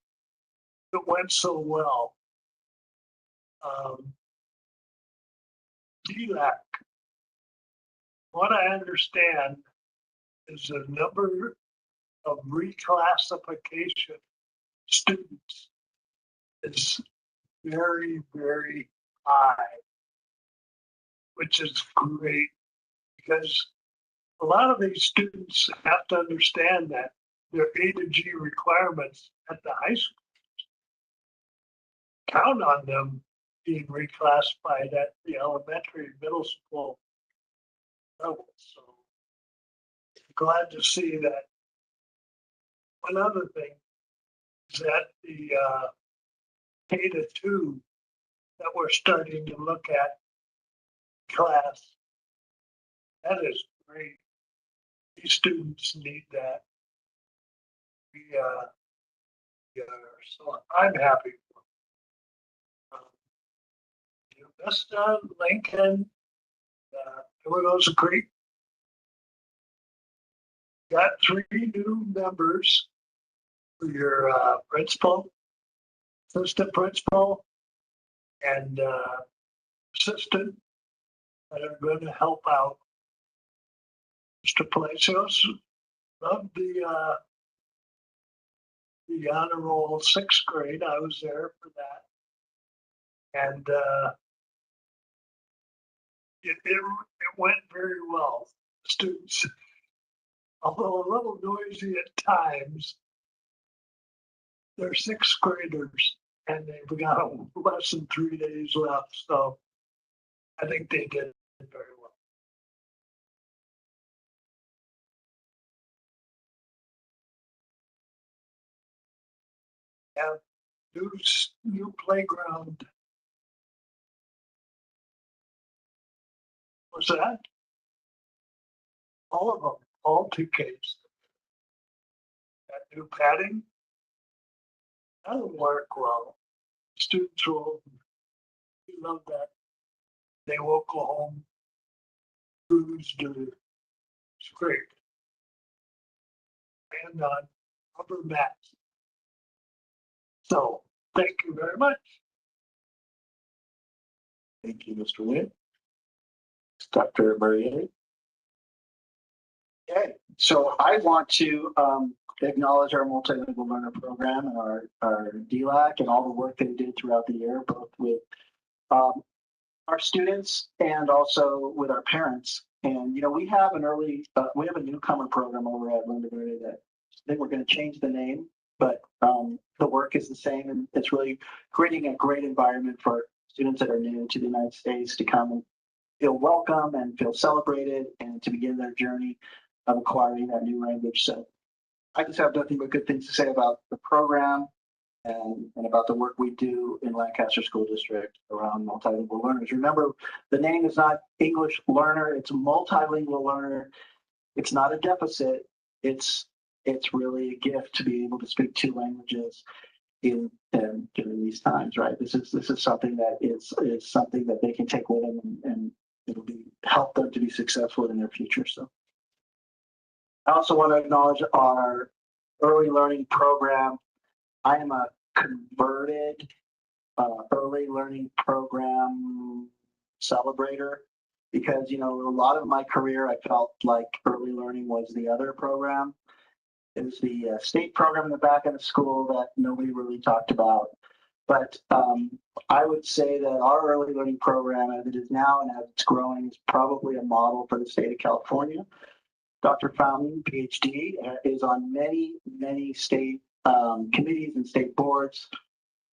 it went so well. DLAC, what I understand is the number of reclassification students is very, very high, which is great because a lot of these students have to understand that their A to G requirements at the high school count on them being reclassified at the elementary and middle school level. So I'm glad to see that. One other thing is that the K to 2 that we're starting to look at class, that is great. These students need that. So I'm happy. Vesta, Lincoln, Illinois Creek. Got 3 new members for your principal, assistant principal, and assistant that are going to help out. Mr. Palacios, loved the honor roll 6th grade. I was there for that. And it went very well. Students, although a little noisy at times, they're 6th graders and they've got less than 3 days left. So I think they did very well. Have new playground. What's that? All of them, all 2Ks. new padding. That'll work well. Students will love that. They won't go home bruised or scraped. And on rubber mats. So, thank you very much. Thank you, Mr. Wynn. Dr. Murray. Okay, so I want to acknowledge our multilingual learner program and our DLAC and all the work they did throughout the year, both with our students and also with our parents. And, you know, we have we have a newcomer program over at Linda Verde that I think we're going to change the name, but the work is the same. And it's really creating a great environment for students that are new to the United States to come and feel welcome and feel celebrated and to begin their journey of acquiring that new language. So I just have nothing but good things to say about the program and about the work we do in Lancaster School District around multilingual learners. Remember, the name is not English learner, it's multilingual learner. It's not a deficit. It's really a gift to be able to speak two languages during these times, right? This is something that is something that they can take with them and it'll help them to be successful in their future. So I also want to acknowledge our early learning program. I am a converted early learning program celebrator because, you know, a lot of my career, I felt like early learning was the other program. It was the state program in the back of the school that nobody really talked about. But I would say that our early learning program, as it is now and as it's growing, is probably a model for the state of California. Dr. Fountain, PhD, is on many, many state committees and state boards,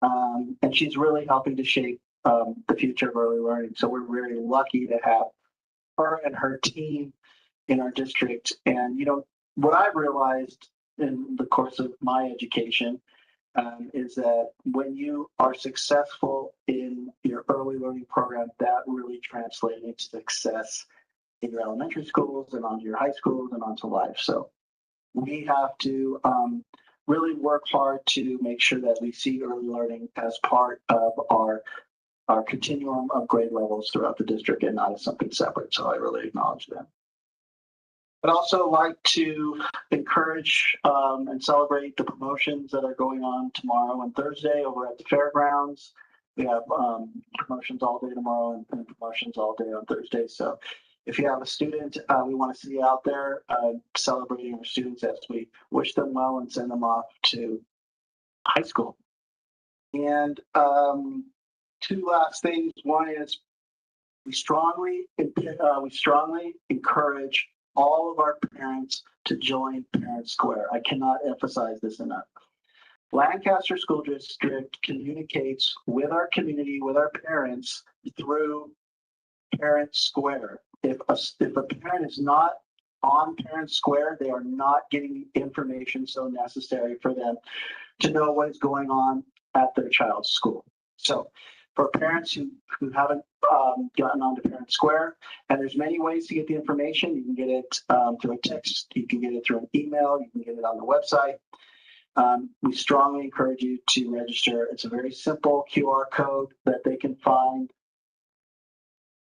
and she's really helping to shape the future of early learning. So we're very lucky to have her and her team in our district. And, you know, what I've realized in the course of my education is that when you are successful in your early learning program, that really translates into success in your elementary schools and onto your high schools and onto life. So we have to really work hard to make sure that we see early learning as part of our continuum of grade levels throughout the district and not as something separate. So I really acknowledge that. I'd also like to encourage and celebrate the promotions that are going on tomorrow and Thursday over at the fairgrounds. We have promotions all day tomorrow and promotions all day on Thursday. So if you have a student, we want to see you out there celebrating our students as we wish them well and send them off to high school. And two last things. One is we strongly encourage all of our parents to join Parent Square. I cannot emphasize this enough. Lancaster School District communicates with our community, with our parents through Parent Square. If a parent is not on Parent Square, they are not getting the information so necessary for them to know what is going on at their child's school. So for parents who haven't gotten onto Parent Square, and there's many ways to get the information. You can get it through a text, you can get it through an email, you can get it on the website. We strongly encourage you to register. It's a very simple QR code that they can find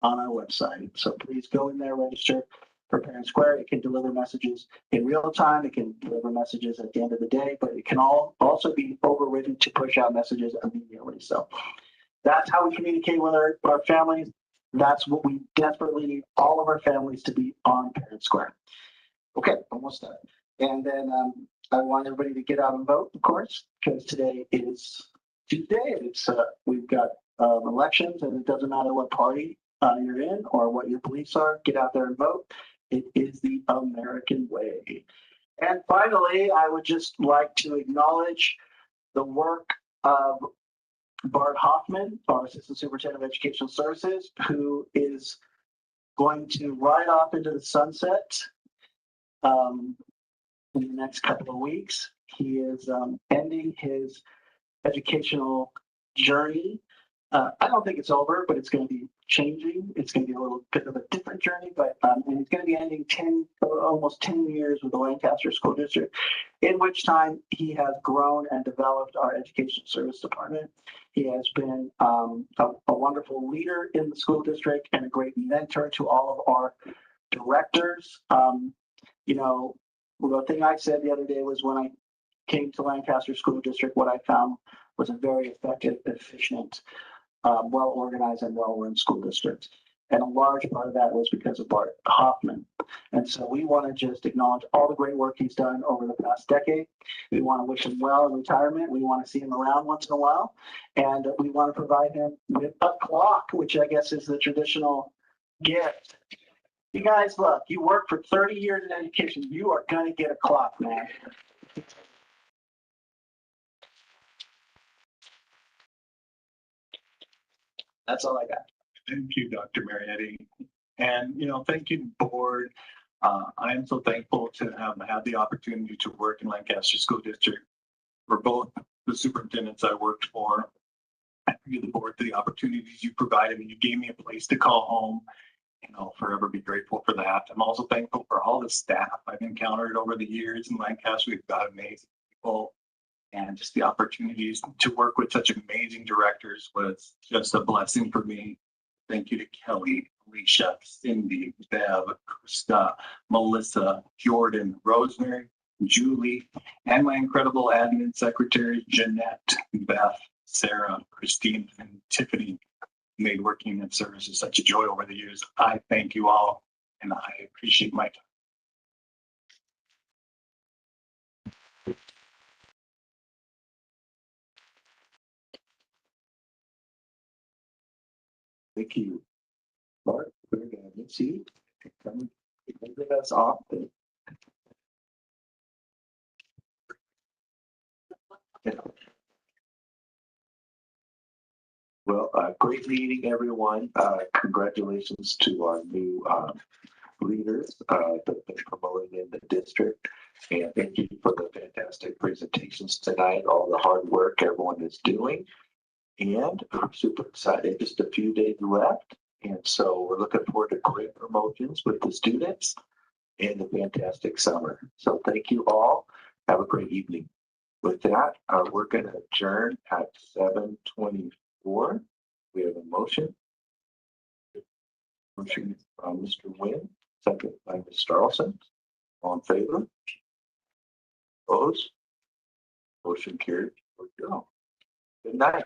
on our website. So please go in there, register for Parent Square. It can deliver messages in real time. It can deliver messages at the end of the day, but it can also be overridden to push out messages immediately. So that's how we communicate with our families. That's what we desperately need all of our families to be on Parent Square. Okay, almost done. And then I want everybody to get out and vote, of course, because today is Tuesday. It's we've got elections, and it doesn't matter what party you're in or what your beliefs are. Get out there and vote. It is the American way. And finally, I would just like to acknowledge the work of Bart Hoffman, our Assistant Superintendent of Educational Services, who is going to ride off into the sunset in the next couple of weeks. He is ending his educational journey I don't think it's over, but it's going to be changing. It's going to be a little bit of a different journey, but and it's going to be ending almost 10 years with the Lancaster School District, in which time he has grown and developed our education service department. He has been a wonderful leader in the school district and a great mentor to all of our directors. You know, the thing I said the other day was when I came to Lancaster School District, what I found was a very effective, efficient, well-organized and well-run school district. And a large part of that was because of Bart Hoffman. And so we want to just acknowledge all the great work he's done over the past decade. We want to wish him well in retirement. We want to see him around once in a while. And we want to provide him with a clock, which I guess is the traditional gift. You guys, look, you work for 30 years in education. You are going to get a clock, man. That's all I got. Thank you, Dr. Marietti. And, thank you, board. I am so thankful to have had the opportunity to work in Lancaster School District. For both the superintendents I worked for, and you, the board, for the opportunities you provided me. You gave me a place to call home, and I'll forever be grateful for that. I'm also thankful for all the staff I've encountered over the years in Lancaster. We've got amazing people. And just the opportunities to work with such amazing directors was just a blessing for me. Thank you to Kelly, Alicia, Cindy, Bev, Krista, Melissa, Jordan, Rosemary, Julie, and my incredible admin secretary, Jeanette, Beth, Sarah, Christine, and Tiffany, made working in services such a joy over the years. I thank you all, and I appreciate my time. Thank you, Mark. We're going to see. Come with us off. Well, great meeting, everyone. Congratulations to our new leaders that been promoted in the district. And thank you for the fantastic presentations tonight, all the hard work everyone is doing. And I'm super excited, just a few days left. And so we're looking forward to great promotions with the students and a fantastic summer. So thank you all. Have a great evening. With that, we're going to adjourn at 7:24. We have a motion. Motion from Mr. Nguyen, second by Ms. Starlson. All in favor? Opposed? Motion carried. Good night.